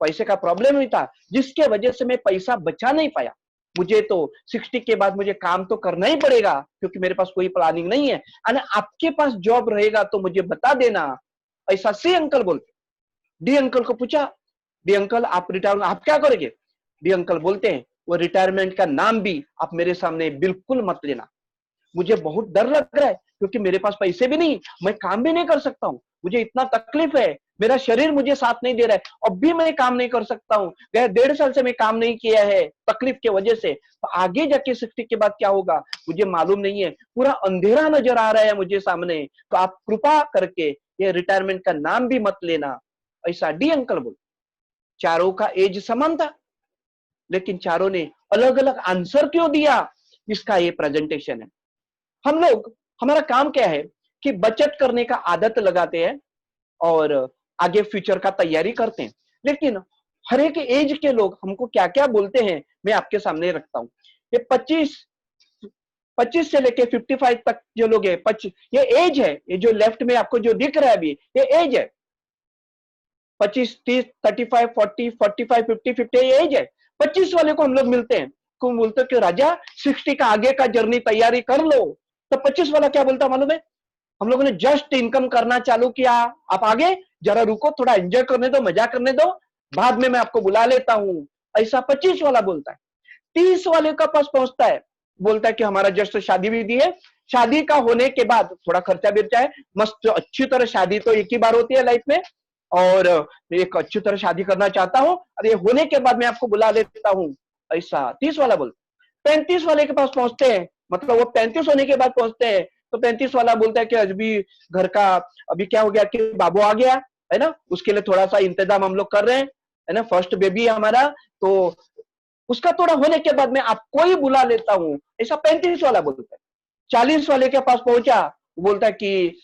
पैसे का प्रॉब्लम भी था, जिसके वजह से मैं पैसा बचा नहीं पाया। मुझे तो 60 के बाद मुझे काम तो करना ही पड़ेगा, क्योंकि मेरे पास कोई प्लानिंग नहीं है, और आपके पास जॉब रहेगा तो मुझे बता देना, ऐसा सी अंकल बोलते। डी अंकल को पूछा, डी अंकल आप रिटायर आप क्या करोगे? डी अंकल बोलते हैं, वो रिटायरमेंट का नाम भी आप मेरे सामने बिल्कुल मत लेना, मुझे बहुत डर लग रहा है, क्योंकि मेरे पास पैसे भी नहीं, मैं काम भी नहीं कर सकता हूँ, मुझे इतना तकलीफ है, मेरा शरीर मुझे साथ नहीं दे रहा है, अब भी मैं काम नहीं कर सकता हूँ, गए 1.5 साल से मैं काम नहीं किया है तकलीफ के वजह से, तो आगे जाके 60 के बाद क्या होगा मुझे मालूम नहीं है, पूरा अंधेरा नजर आ रहा है मुझे सामने, तो आप कृपा करके ये रिटायरमेंट का नाम भी मत लेना, ऐसा डी अंकल बोल। चारों का एज समान था, लेकिन चारों ने अलग अलग आंसर क्यों दिया, इसका ये प्रेजेंटेशन है। हम लोग, हमारा काम क्या है कि बचत करने का आदत लगाते हैं और आगे फ्यूचर का तैयारी करते हैं, लेकिन हर एक एज के लोग हमको क्या क्या बोलते हैं मैं आपके सामने रखता हूं। ये 25 से लेके 55 तक जो लोग है, 25 ये एज है, ये जो लेफ्ट में आपको जो दिख रहा है अभी ये एज है, 25 30 35 40 45 50 50 ये एज है। 25 वाले को हम लोग मिलते हैं, को बोलते कि राजा 60 का आगे का जर्नी तैयारी कर लो, तो 25 वाला क्या बोलता मालूम है, हम लोगों ने जस्ट इनकम करना चालू किया, आप आगे जरा रुको, थोड़ा एंजॉय करने दो, मजा करने दो, बाद में मैं आपको बुला लेता हूं, ऐसा 25 वाला बोलता है। 30 वाले का पास पहुंचता है, बोलता है कि हमारा जस्ट शादी विधि है, शादी का होने के बाद थोड़ा खर्चा बिरचा है, मस्त अच्छी तरह, शादी तो एक ही बार होती है लाइफ में, और एक अच्छी तरह शादी करना चाहता हूं, और ये होने के बाद मैं आपको बुला लेता हूं, ऐसा 30 वाला बोलता है। 35 वाले के पास पहुंचते हैं, मतलब वो 35 होने के बाद पहुंचते हैं, तो 35 वाला बोलता है कि अभी घर का, अभी क्या हो गया कि बाबू आ गया है ना, उसके लिए थोड़ा सा इंतजाम हम लोग कर रहे हैं, है ना, फर्स्ट बेबी है हमारा, तो उसका थोड़ा होने के बाद मैं आपको ही बुला लेता हूं, ऐसा 35 वाला बोलता है। 40 वाले के पास पहुंचा, वो बोलता है कि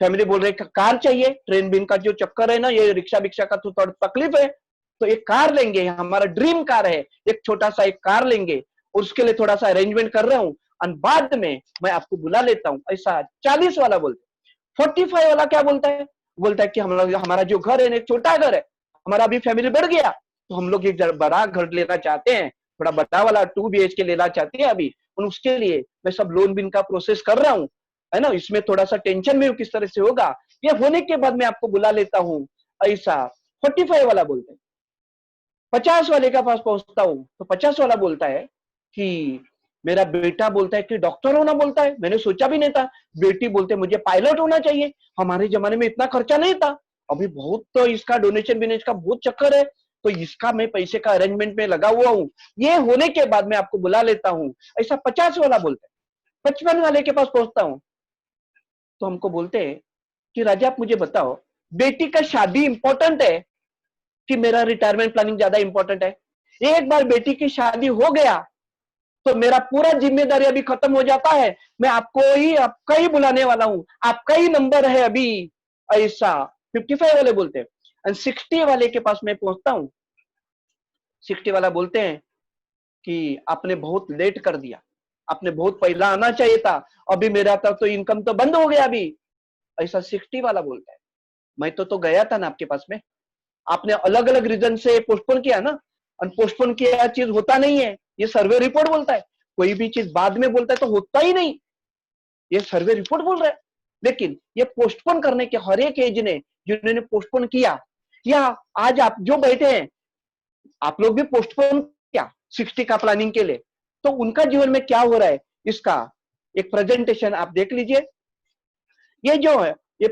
फैमिली बोल रहे कार चाहिए, ट्रेन बिन का जो चक्कर है ना, ये रिक्शा भिक्षा का तो थोड़ा तकलीफ है, तो एक कार लेंगे, हमारा ड्रीम कार है, एक छोटा सा एक कार लेंगे, और उसके लिए थोड़ा सा अरेंजमेंट कर रहा हूं, और बाद में मैं आपको बुला लेता हूं, ऐसा 40 वाला बोलता है। 45 वाला क्या बोलता है, बोलता है कि हम लोग, हमारा जो घर है, एक छोटा घर है, हमारा अभी फैमिली बढ़ गया, तो हम लोग एक बड़ा घर लेना चाहते हैं, थोड़ा बड़ा वाला 2 BHK लेना चाहते हैं अभी, और उसके लिए मैं सब लोन बिन का प्रोसेस कर रहा हूँ, है ना, इसमें थोड़ा सा टेंशन में किस तरह से होगा, ये होने के बाद मैं आपको बुला लेता हूं, ऐसा 45 वाला बोलते हैं। 50 वाले के पास पहुंचता हूं, तो 50 वाला बोलता है कि मेरा बेटा बोलता है कि डॉक्टर होना, बोलता है, मैंने सोचा भी नहीं था, बेटी बोलते मुझे पायलट होना चाहिए, हमारे जमाने में इतना खर्चा नहीं था, अभी बहुत तो इसका डोनेशन बिनेशन का बहुत चक्कर है, तो इसका मैं पैसे का अरेंजमेंट में लगा हुआ हूं, ये होने के बाद मैं आपको बुला लेता हूं, ऐसा 50 वाला बोलता है। 55 वाले के पास पहुंचता हूं, तो हमको बोलते हैं कि राजा आप मुझे बताओ, बेटी का शादी इंपॉर्टेंट है कि मेरा रिटायरमेंट प्लानिंग ज्यादा इंपॉर्टेंट है? एक बार बेटी की शादी हो गया तो मेरा पूरा जिम्मेदारी अभी खत्म हो जाता है, मैं आपको ही, आपका ही बुलाने वाला हूं, आपका ही नंबर है अभी, ऐसा 55 वाले बोलते हैं। एंड 60 वाले के पास मैं पहुंचता हूं, 60 वाला बोलते हैं कि आपने बहुत लेट कर दिया, आपने बहुत पहला आना चाहिए था, अभी मेरा तो इनकम तो बंद हो गया अभी, ऐसा 60 वाला बोलता है। मैं तो गया था ना आपके पास में, आपने अलग अलग रीजन से पोस्टपोन किया ना, और पोस्टपोन किया चीज होता नहीं है, ये सर्वे रिपोर्ट बोलता है, कोई भी चीज बाद में बोलता है तो होता ही नहीं, ये सर्वे रिपोर्ट बोल रहा है। लेकिन ये पोस्टपोन करने के हर एक एज ने, जिन्होंने पोस्टपोन किया, या आज आप जो बैठे हैं, आप लोग भी पोस्टपोन किया 60 का प्लानिंग के लिए, तो उनका जीवन में क्या हो रहा है, इसका एक प्रेजेंटेशन आप देख लीजिए। ये जो है, ये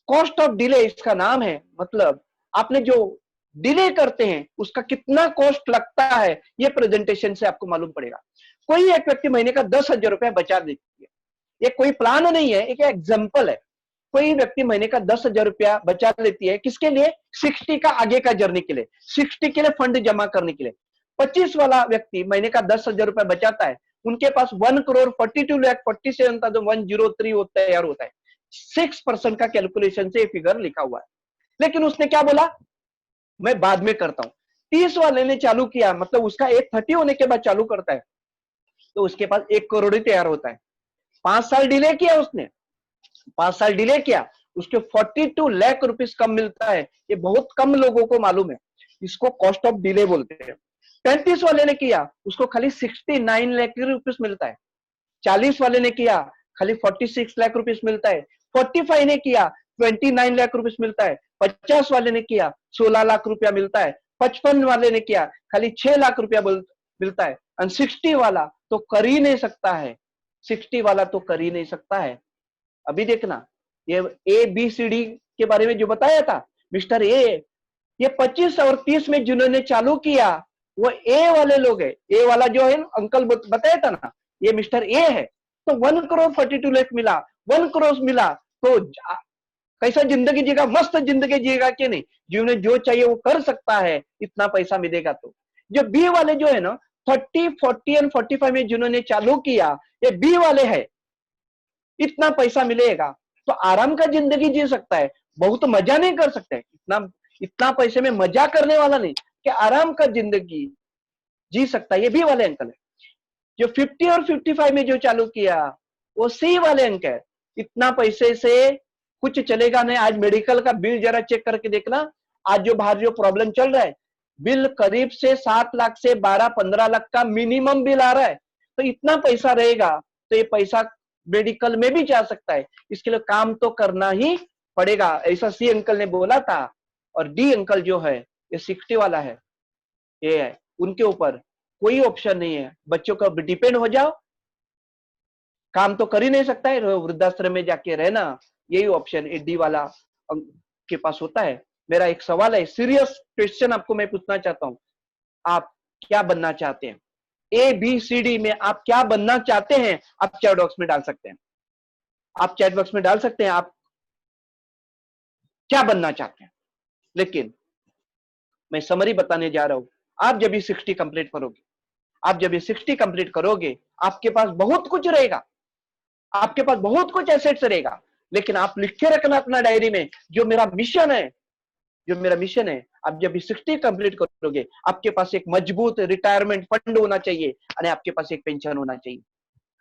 कॉस्ट ऑफ डिले इसका नाम है, मतलब आपने जो डिले करते हैं उसका कितना कॉस्ट लगता है, ये प्रेजेंटेशन से आपको मालूम पड़ेगा। कोई एक व्यक्ति महीने का 10,000 रुपया बचा देती है, ये कोई प्लान नहीं है, एक एग्जाम्पल है, कोई व्यक्ति महीने का 10,000 रुपया बचा लेती है, किसके लिए? 60 का आगे का जर्नी के लिए, 60 के लिए फंड जमा करने के लिए। 25 वाला व्यक्ति महीने का 10,000 रुपया बचाता है, उनके पास 1,42,47,103 तैयार होता है, 6% का कैलकुलेशन से फिगर लिखा हुआ है। लेकिन उसने क्या बोला, मैं बाद में करता हूं। 30 वाले ने चालू किया, मतलब उसका 830 होने के बाद चालू करता है, तो उसके पास 1 करोड़ ही तैयार होता है। 5 साल डिले किया उसने, 5 साल डिले किया, उसके 42 लाख रुपीस कम मिलता है, ये बहुत कम लोगों को मालूम है, इसको कॉस्ट ऑफ डिले बोलते हैं। 35 वाले ने किया, उसको खाली 69 लाख रुपीस मिलता है। 40 वाले ने किया, खाली 46 लाख रुपीस मिलता है। 45 ने किया, 29 लाख रुपीस मिलता है। 50 वाले ने किया, 16 लाख रुपया मिलता है। 55 वाले ने किया, खाली 6 लाख रुपया मिलता है। और 60 वाला तो कर ही नहीं सकता है, 60 वाला तो कर ही नहीं सकता है। अभी देखना, ये ABCD के बारे में जो बताया था मिस्टर ए, ये 25 और 30 में जिन्होंने चालू किया वो ए वाले लोग है, ए वाला जो है अंकल बताया था ना, ये मिस्टर ए है। तो 1,42,00,000 मिला, 1 करोड़ मिला, तो कैसा जिंदगी जिएगा, मस्त जिंदगी जिएगा कि नहीं, जिन्हें जो चाहिए वो कर सकता है, इतना पैसा मिलेगा। तो जो बी वाले जो है ना 30, 40 एंड 45 में जिन्होंने चालू किया, ये बी वाले है, इतना पैसा मिलेगा तो आराम का जिंदगी जी सकता है, बहुत मजा नहीं कर सकते, इतना इतना पैसे में मजा करने वाला नहीं, कि आराम का जिंदगी जी सकता है, ये बी वाले अंकल है। जो 50 और 55 में जो चालू किया वो सी वाले अंक है, इतना पैसे से कुछ चलेगा नहीं। आज मेडिकल का बिल जरा चेक करके देखना, आज जो बाहर जो प्रॉब्लम चल रहा है, बिल करीब से 7 लाख से 12-15 लाख का मिनिमम बिल आ रहा है, तो इतना पैसा रहेगा तो ये पैसा मेडिकल में भी जा सकता है। इसके लिए काम तो करना ही पड़ेगा, ऐसा सी अंकल ने बोला था। और डी अंकल जो है ये 60 वाला है, ये है उनके ऊपर कोई ऑप्शन नहीं है। बच्चों का डिपेंड हो जाओ, काम तो कर ही नहीं सकता है, वृद्धाश्रम में जाके रहना, यही ऑप्शन डी वाला के पास होता है। मेरा एक सवाल है, सीरियस क्वेश्चन आपको मैं पूछना चाहता हूं, आप क्या बनना चाहते हैं? ए बी सी डी में आप क्या बनना चाहते हैं? आप चैट बॉक्स में डाल सकते हैं, आप चैट बॉक्स में डाल सकते हैं आप क्या बनना चाहते हैं। लेकिन मैं समरी बताने जा रहा हूं, आप जब ये 60 कंप्लीट करोगे, आप जब ये 60 कंप्लीट करोगे, आपके पास बहुत कुछ रहेगा, आपके पास बहुत कुछ एसेट्स रहेगा। लेकिन आप लिख के रखना अपना डायरी में, जो मेरा मिशन है, जो मेरा मिशन है, आप जब 60 कंप्लीट करोगे, आपके पास एक मजबूत रिटायरमेंट फंड होना चाहिए और आपके पास एक पेंशन होना चाहिए।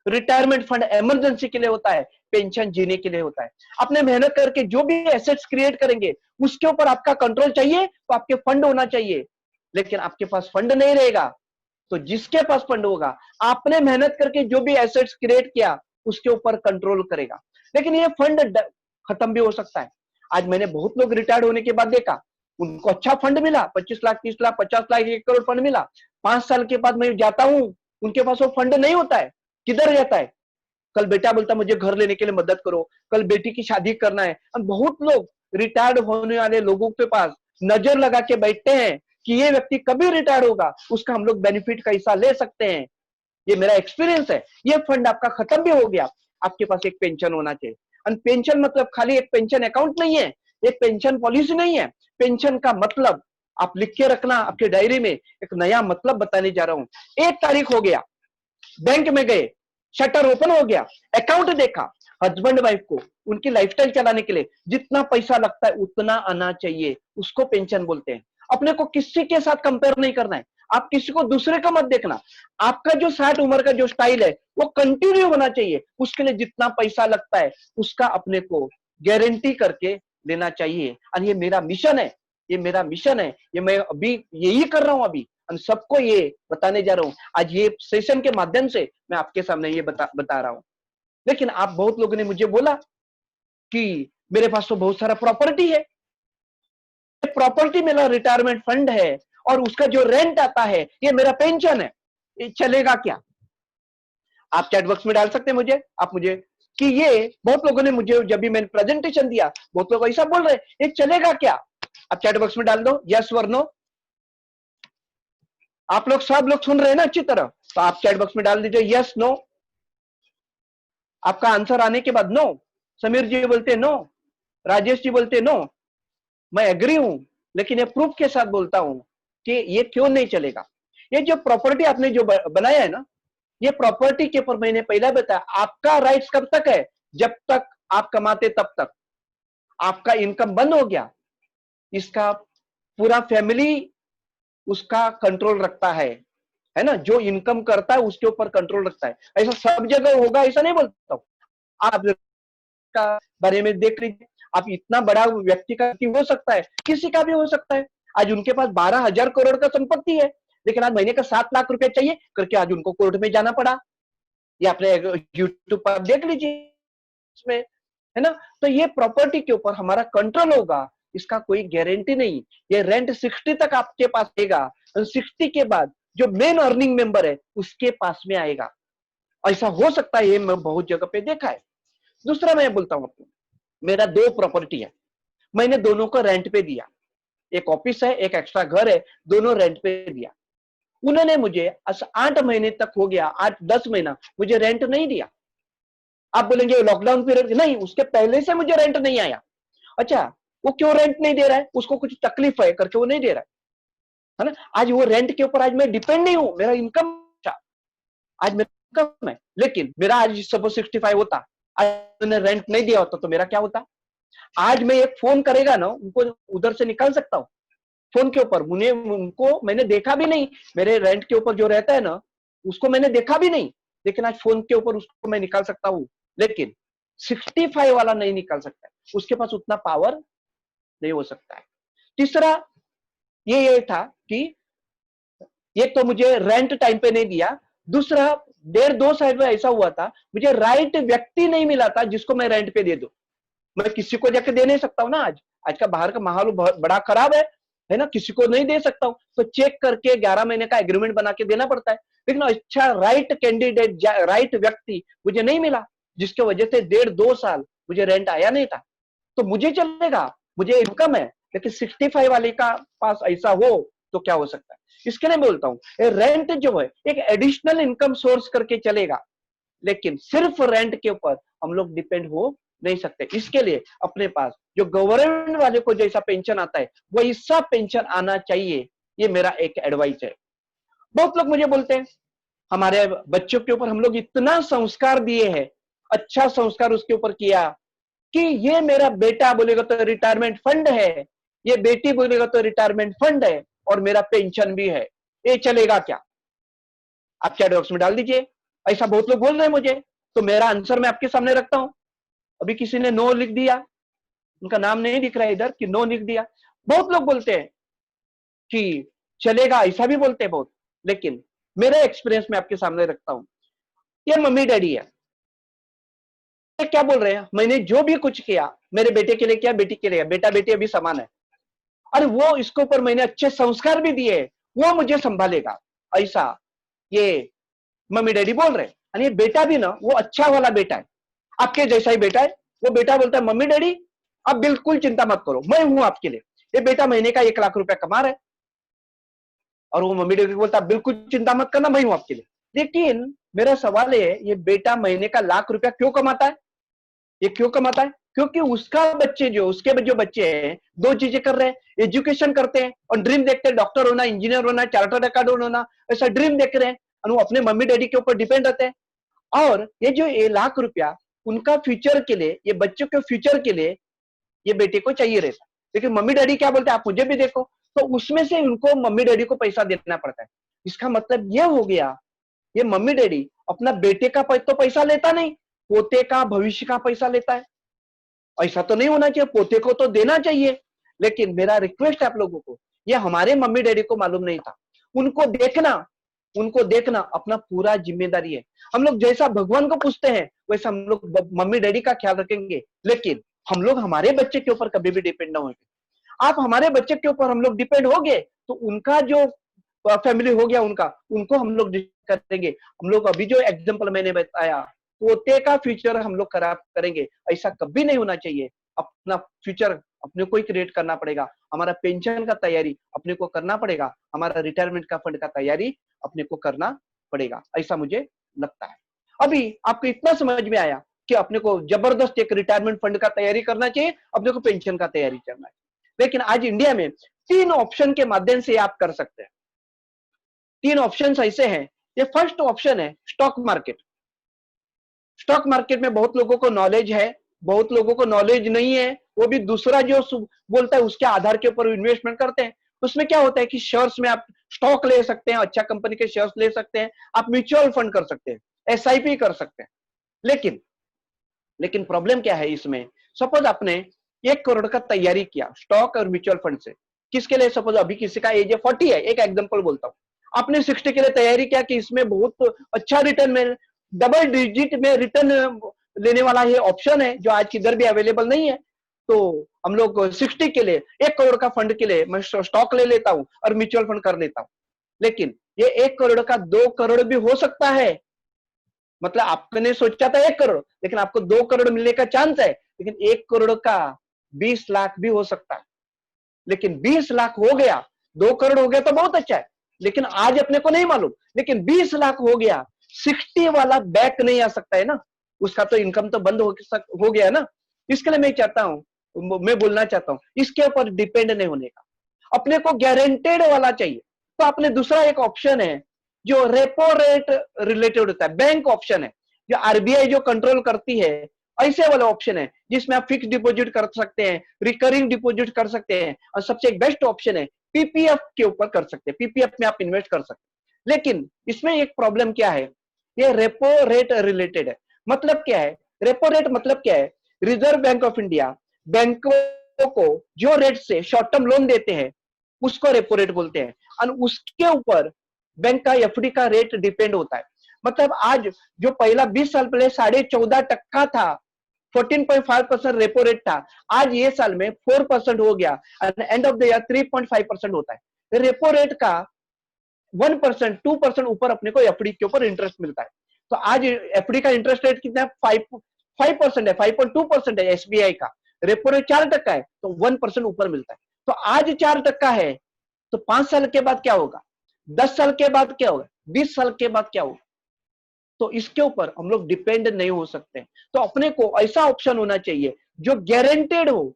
रिटायरमेंट फंड इमरजेंसी के लिए होता है, पेंशन जीने के लिए होता है। आपने मेहनत करके जो भी एसेट्स क्रिएट करेंगे उसके ऊपर आपका कंट्रोल चाहिए, तो आपके फंड होना चाहिए। लेकिन आपके पास फंड नहीं रहेगा, तो जिसके पास फंड होगा, आपने मेहनत करके जो भी एसेट्स क्रिएट किया उसके ऊपर कंट्रोल करेगा। लेकिन ये फंड खत्म भी हो सकता है। आज मैंने बहुत लोग रिटायर्ड होने के बाद देखा, उनको अच्छा फंड मिला, 25 लाख, 30 लाख, 50 लाख, 1 करोड़ फंड मिला। 5 साल के बाद मैं जाता हूं, उनके पास वो फंड नहीं होता है। किधर जाता है? कल बेटा बोलता मुझे घर लेने के लिए मदद करो, कल बेटी की शादी करना है। और बहुत लोग रिटायर्ड होने वाले लोगों के पास नजर लगा के बैठते हैं कि ये व्यक्ति कभी रिटायर्ड होगा, उसका हम लोग बेनिफिट का हिस्सा ले सकते हैं। ये मेरा एक्सपीरियंस है। ये फंड आपका खत्म भी हो गया, आपके पास एक पेंशन होना चाहिए। और पेंशन मतलब खाली एक पेंशन अकाउंट नहीं है, एक पेंशन पॉलिसी नहीं है। पेंशन का मतलब आप लिख के रखना आपके डायरी में, एक नया मतलब बताने जा रहा हूं। 1 तारीख हो गया, बैंक में गए, शटर ओपन हो गया, अकाउंट देखा, हस्बैंड वाइफ को उनकी लाइफस्टाइल चलाने के लिए जितना पैसा लगता है उतना आना चाहिए, उसको पेंशन बोलते हैं। अपने को किसी के साथ कंपेयर नहीं करना है, आप किसी को दूसरे का मत देखना। आपका जो 60 उम्र का जो स्टाइल है वो कंटिन्यू होना चाहिए। उसके लिए जितना पैसा लगता है उसका अपने को गारंटी करके लेना चाहिए। और ये मेरा मिशन है, ये मेरा मिशन है, ये मैं अभी यही कर रहा हूं अभी, और सबको ये बताने जा रहा हूं। आज ये सेशन के माध्यम से मैं आपके सामने ये बता रहा हूं। लेकिन आप बहुत लोगों ने मुझे बोला कि मेरे पास तो बहुत सारा प्रॉपर्टी है, प्रॉपर्टी मेरा रिटायरमेंट फंड है और उसका जो रेंट आता है ये मेरा पेंशन है, ये चलेगा क्या? आप चैट बॉक्स में डाल सकते हैं मुझे, आप मुझे कि ये बहुत लोगों ने मुझे जब भी मैंने प्रेजेंटेशन दिया, बहुत लोग ऐसा बोल रहे ये चलेगा क्या? आप चैट बॉक्स में डाल दो यस और नो। आप लोग सब लोग सुन रहे हैं ना अच्छी तरह, तो आप चैट बॉक्स में डाल दीजिए यस नो। आपका आंसर आने के बाद नो, समीर जी बोलते नो, राजेश जी बोलते नो, मैं एग्री हूं, लेकिन ये प्रूफ के साथ बोलता हूं कि ये क्यों नहीं चलेगा। ये जो प्रॉपर्टी आपने जो बनाया है ना, ये प्रॉपर्टी के ऊपर मैंने पहले बताया, आपका राइट्स कब तक है? जब तक आप कमाते तब तक। आपका इनकम बंद हो गया, इसका पूरा फैमिली उसका कंट्रोल रखता है ना? जो इनकम करता है उसके ऊपर कंट्रोल रखता है। ऐसा सब जगह होगा ऐसा नहीं बोलता हूं। आप का बारे में देख लीजिए, आप इतना बड़ा व्यक्ति का हो सकता है, किसी का भी हो सकता है। आज उनके पास 12,000 करोड़ का संपत्ति है, लेकिन आज महीने का 7 लाख रुपए चाहिए करके आज उनको कोर्ट में जाना पड़ा। ये आपने यूट्यूब पर देख लीजिए इसमें, है ना? तो ये प्रॉपर्टी के ऊपर हमारा कंट्रोल होगा, इसका कोई गारंटी नहीं। ये रेंट 60 तक आपके पास आएगा, 60 के बाद जो मेन अर्निंग मेंबर है उसके पास में आएगा। ऐसा हो सकता है, ये मैं बहुत जगह पे देखा है। दूसरा मैं बोलता हूं आपको, मेरा 2 प्रॉपर्टी है, मैंने दोनों को रेंट पे दिया। एक ऑफिस है, एक एक्स्ट्रा घर है, दोनों रेंट पे दिया। उन्होंने मुझे 8 महीने तक हो गया, 8-10 महीना मुझे रेंट नहीं दिया। आप बोलेंगे लॉकडाउन पीरियड, नहीं, उसके पहले से मुझे रेंट नहीं आया। अच्छा, वो क्यों रेंट नहीं दे रहा है? उसको कुछ तकलीफ है करके वो नहीं दे रहा है ना? आज वो रेंट के ऊपर आज मैं डिपेंड नहीं हूं, मेरा इनकम आज मेरा इनकम है। लेकिन मेरा आज सपोज 65 होता, आज मैंने रेंट नहीं दिया होता तो मेरा क्या होता? आज मैं एक फोन करेगा ना, उनको उधर से निकाल सकता हूँ फोन के ऊपर। मुझे उनको मैंने देखा भी नहीं, मेरे रेंट के ऊपर जो रहता है ना उसको मैंने देखा भी नहीं, लेकिन आज फोन के ऊपर उसको मैं निकाल सकता हूँ। लेकिन 65 वाला नहीं निकाल सकता है, उसके पास उतना पावर नहीं हो सकता है। तीसरा ये था कि एक तो मुझे रेंट टाइम पे नहीं दिया, दूसरा डेढ़ दो साल में ऐसा हुआ था, मुझे राइट व्यक्ति नहीं मिला था जिसको मैं रेंट पे दे दूं। मैं किसी को जाके दे नहीं सकता हूं ना। आज आज का बाहर का माहौल बहुत बड़ा खराब है ना, किसी को नहीं दे सकता हूं, तो चेक करके 11 महीने का एग्रीमेंट बना के देना पड़ता है। लेकिन अच्छा राइट कैंडिडेट, राइट व्यक्ति मुझे नहीं मिला, जिसकी वजह से डेढ़ दो साल मुझे रेंट आया नहीं था। तो मुझे चलेगा, मुझे इनकम है, लेकिन 65 वाले का पास ऐसा हो तो क्या हो सकता है। इसके लिए बोलता हूं रेंट जो है एक एडिशनल इनकम सोर्स करके चलेगा, लेकिन सिर्फ रेंट के ऊपर हम लोग डिपेंड हो नहीं सकते। इसके लिए अपने पास जो गवर्नमेंट वाले को जैसा पेंशन आता है वैसा पेंशन आना चाहिए, ये मेरा एक एडवाइस है। बहुत लोग मुझे बोलते हैं हमारे बच्चों के ऊपर हम लोग इतना संस्कार दिए हैं, अच्छा संस्कार उसके ऊपर किया कि ये मेरा बेटा बोलेगा तो रिटायरमेंट फंड है, ये बेटी बोलेगा तो रिटायरमेंट फंड है, और मेरा पेंशन भी है, ये चलेगा क्या? आप चैट बॉक्स में डाल दीजिए। ऐसा बहुत लोग बोल रहे हैं मुझे, तो मेरा आंसर मैं आपके सामने रखता हूं। अभी किसी ने नो लिख दिया, उनका नाम नहीं दिख रहा है इधर कि नो लिख दिया। बहुत लोग बोलते हैं कि चलेगा, ऐसा भी बोलते हैं बहुत, लेकिन मेरा एक्सपीरियंस मैं आपके सामने रखता हूं। ये मम्मी डैडी है, क्या बोल रहे हैं, मैंने जो भी कुछ किया मेरे बेटे के लिए किया, बेटी के लिए, बेटा बेटी अभी समान है, अरे वो इसके ऊपर मैंने अच्छे संस्कार भी दिए, वो मुझे संभालेगा, ऐसा ये मम्मी डैडी बोल रहे हैं। और ये बेटा भी ना वो अच्छा वाला बेटा है, आपके जैसा ही बेटा है। वो बेटा बोलता है मम्मी डैडी आप बिल्कुल चिंता मत करो, मैं हूं आपके लिए। ये बेटा महीने का 1 लाख रुपया कमा रहा है, और वो मम्मी डैडी बोलता है बिल्कुल चिंता मत करना, मैं हूं आपके लिए। लेकिन मेरा सवाल है, ये बेटा महीने का 1 लाख रुपया क्यों कमाता है? ये क्यों कमाता है? क्योंकि उसका बच्चे जो उसके जो बच्चे हैं दो चीजें कर रहे हैं, एजुकेशन करते हैं और ड्रीम देखते हैं, डॉक्टर होना, इंजीनियर होना, चार्टर्ड अकाउंटेंट होना, ऐसा ड्रीम देख रहे हैं, और वो अपने मम्मी डैडी के ऊपर डिपेंड रहते हैं। और ये जो 1 लाख रुपया उनका फ्यूचर के लिए, ये बच्चों के फ्यूचर के लिए ये बेटे को चाहिए रहता है। लेकिन मम्मी डैडी क्या बोलते हैं, आप मुझे भी देखो, तो उसमें से उनको मम्मी डैडी को पैसा देना पड़ता है। इसका मतलब ये हो गया, ये मम्मी डैडी अपना बेटे का तो पैसा लेता नहीं, पोते का भविष्य का पैसा लेता है। ऐसा तो नहीं होना चाहिए, पोते को तो देना चाहिए। लेकिन मेरा रिक्वेस्ट है आप लोगों को, ये हमारे मम्मी डैडी को मालूम नहीं था। उनको देखना, उनको देखना अपना पूरा जिम्मेदारी है। हम लोग जैसा भगवान को पूछते हैं वैसा हम लोग मम्मी डैडी का ख्याल रखेंगे, लेकिन हम लोग हमारे बच्चे के ऊपर कभी भी डिपेंड ना होंगे। आप हमारे बच्चे के ऊपर हम लोग डिपेंड हो गए तो उनका जो फैमिली हो गया उनका, उनको हम लोग करेंगे। हम लोग अभी जो एग्जाम्पल मैंने बताया, पोते का फ्यूचर हम लोग खराब करेंगे, ऐसा कभी नहीं होना चाहिए। अपना फ्यूचर अपने को ही क्रिएट करना पड़ेगा, हमारा पेंशन का तैयारी अपने को करना पड़ेगा, हमारा रिटायरमेंट का फंड का तैयारी अपने को करना पड़ेगा, ऐसा मुझे लगता है। अभी आपको इतना समझ में आया कि अपने को जबरदस्त एक रिटायरमेंट फंड का तैयारी करना चाहिए, अपने को पेंशन का तैयारी करना है। लेकिन आज इंडिया में 3 ऑप्शन के माध्यम से आप कर सकते हैं। 3 ऑप्शन ऐसे हैं। ये फर्स्ट ऑप्शन है स्टॉक मार्केट। स्टॉक मार्केट में बहुत लोगों को नॉलेज है, बहुत लोगों को नॉलेज नहीं है, वो भी दूसरा जो बोलता है उसके आधार के ऊपर इन्वेस्टमेंट करते हैं। उसमें क्या होता है कि शेयर्स में आप स्टॉक ले सकते हैं, अच्छा कंपनी के शेयर्स ले सकते हैं, आप म्यूचुअल फंड कर सकते हैं, एसआईपी कर सकते हैं। लेकिन लेकिन प्रॉब्लम क्या है इसमें, सपोज आपने 1 करोड़ का तैयारी किया स्टॉक और म्यूचुअल फंड से। किसके लिए, सपोज अभी किसी का एज 40 है, एक एग्जांपल बोलता हूं, आपने 60 के लिए तैयारी किया कि इसमें बहुत अच्छा रिटर्न में, डबल डिजिट में रिटर्न लेने वाला ये ऑप्शन है जो आज की दर भी अवेलेबल नहीं है। तो हम लोग 60 के लिए 1 करोड़ का फंड के लिए मैं स्टॉक ले लेता हूं और म्यूचुअल फंड कर लेता हूं। लेकिन ये 1 करोड़ का 2 करोड़ भी हो सकता है। मतलब आपने सोचा था 1 करोड़, लेकिन आपको 2 करोड़ मिलने का चांस है, लेकिन 1 करोड़ का 20 लाख भी हो सकता है। लेकिन 20 लाख हो गया, 2 करोड़ हो गया तो बहुत अच्छा है, लेकिन आज अपने को नहीं मालूम, लेकिन 20 लाख हो गया, 60 वाला बैक नहीं आ सकता है ना, उसका तो इनकम तो बंद हो गया ना। इसके लिए मैं चाहता हूं, मैं बोलना चाहता हूं, इसके ऊपर डिपेंड नहीं होने का, अपने को गारंटेड वाला चाहिए। तो आपने दूसरा एक ऑप्शन है जो रेपो रेट रिलेटेड होता है, बैंक ऑप्शन है, जो आरबीआई जो कंट्रोल करती है, ऐसे वाला ऑप्शन है जिसमें आप फिक्स डिपॉजिट कर सकते हैं, रिकरिंग डिपॉजिट कर सकते हैं, और सबसे एक बेस्ट ऑप्शन है पीपीएफ के ऊपर कर सकते हैं, पीपीएफ में आप इन्वेस्ट कर सकते हैं। लेकिन इसमें एक प्रॉब्लम क्या है, ये रेपो रेट रिलेटेड है। मतलब क्या है रेपो रेट, मतलब क्या है, रिजर्व बैंक ऑफ इंडिया बैंकों को जो रेट से शॉर्ट टर्म लोन देते हैं उसको रेपो रेट बोलते हैं, और उसके ऊपर बैंक का एफडी का रेट डिपेंड होता है। मतलब आज जो पहला 20 साल पहले 14.5% था, 14.5% रेपो रेट था, आज ये साल में 4% हो गया, एंड ऑफ द ईयर 3.5% होता है। रेपो रेट का 1%, 2% ऊपर अपने को एफडी के ऊपर इंटरेस्ट मिलता है। तो आज एफडी का इंटरेस्ट रेट कितना है? 5% है, 5.2% है एसबीआई का। रेपो रेट 4% है, तो 1% ऊपर मिलता है। तो आज 4% है, तो 5 साल के बाद क्या होगा, 10 साल के बाद क्या होगा, 20 साल के बाद क्या होगा? तो इसके ऊपर हम लोग डिपेंड नहीं हो सकते। तो अपने को ऐसा ऑप्शन होना चाहिए जो गारंटेड हो,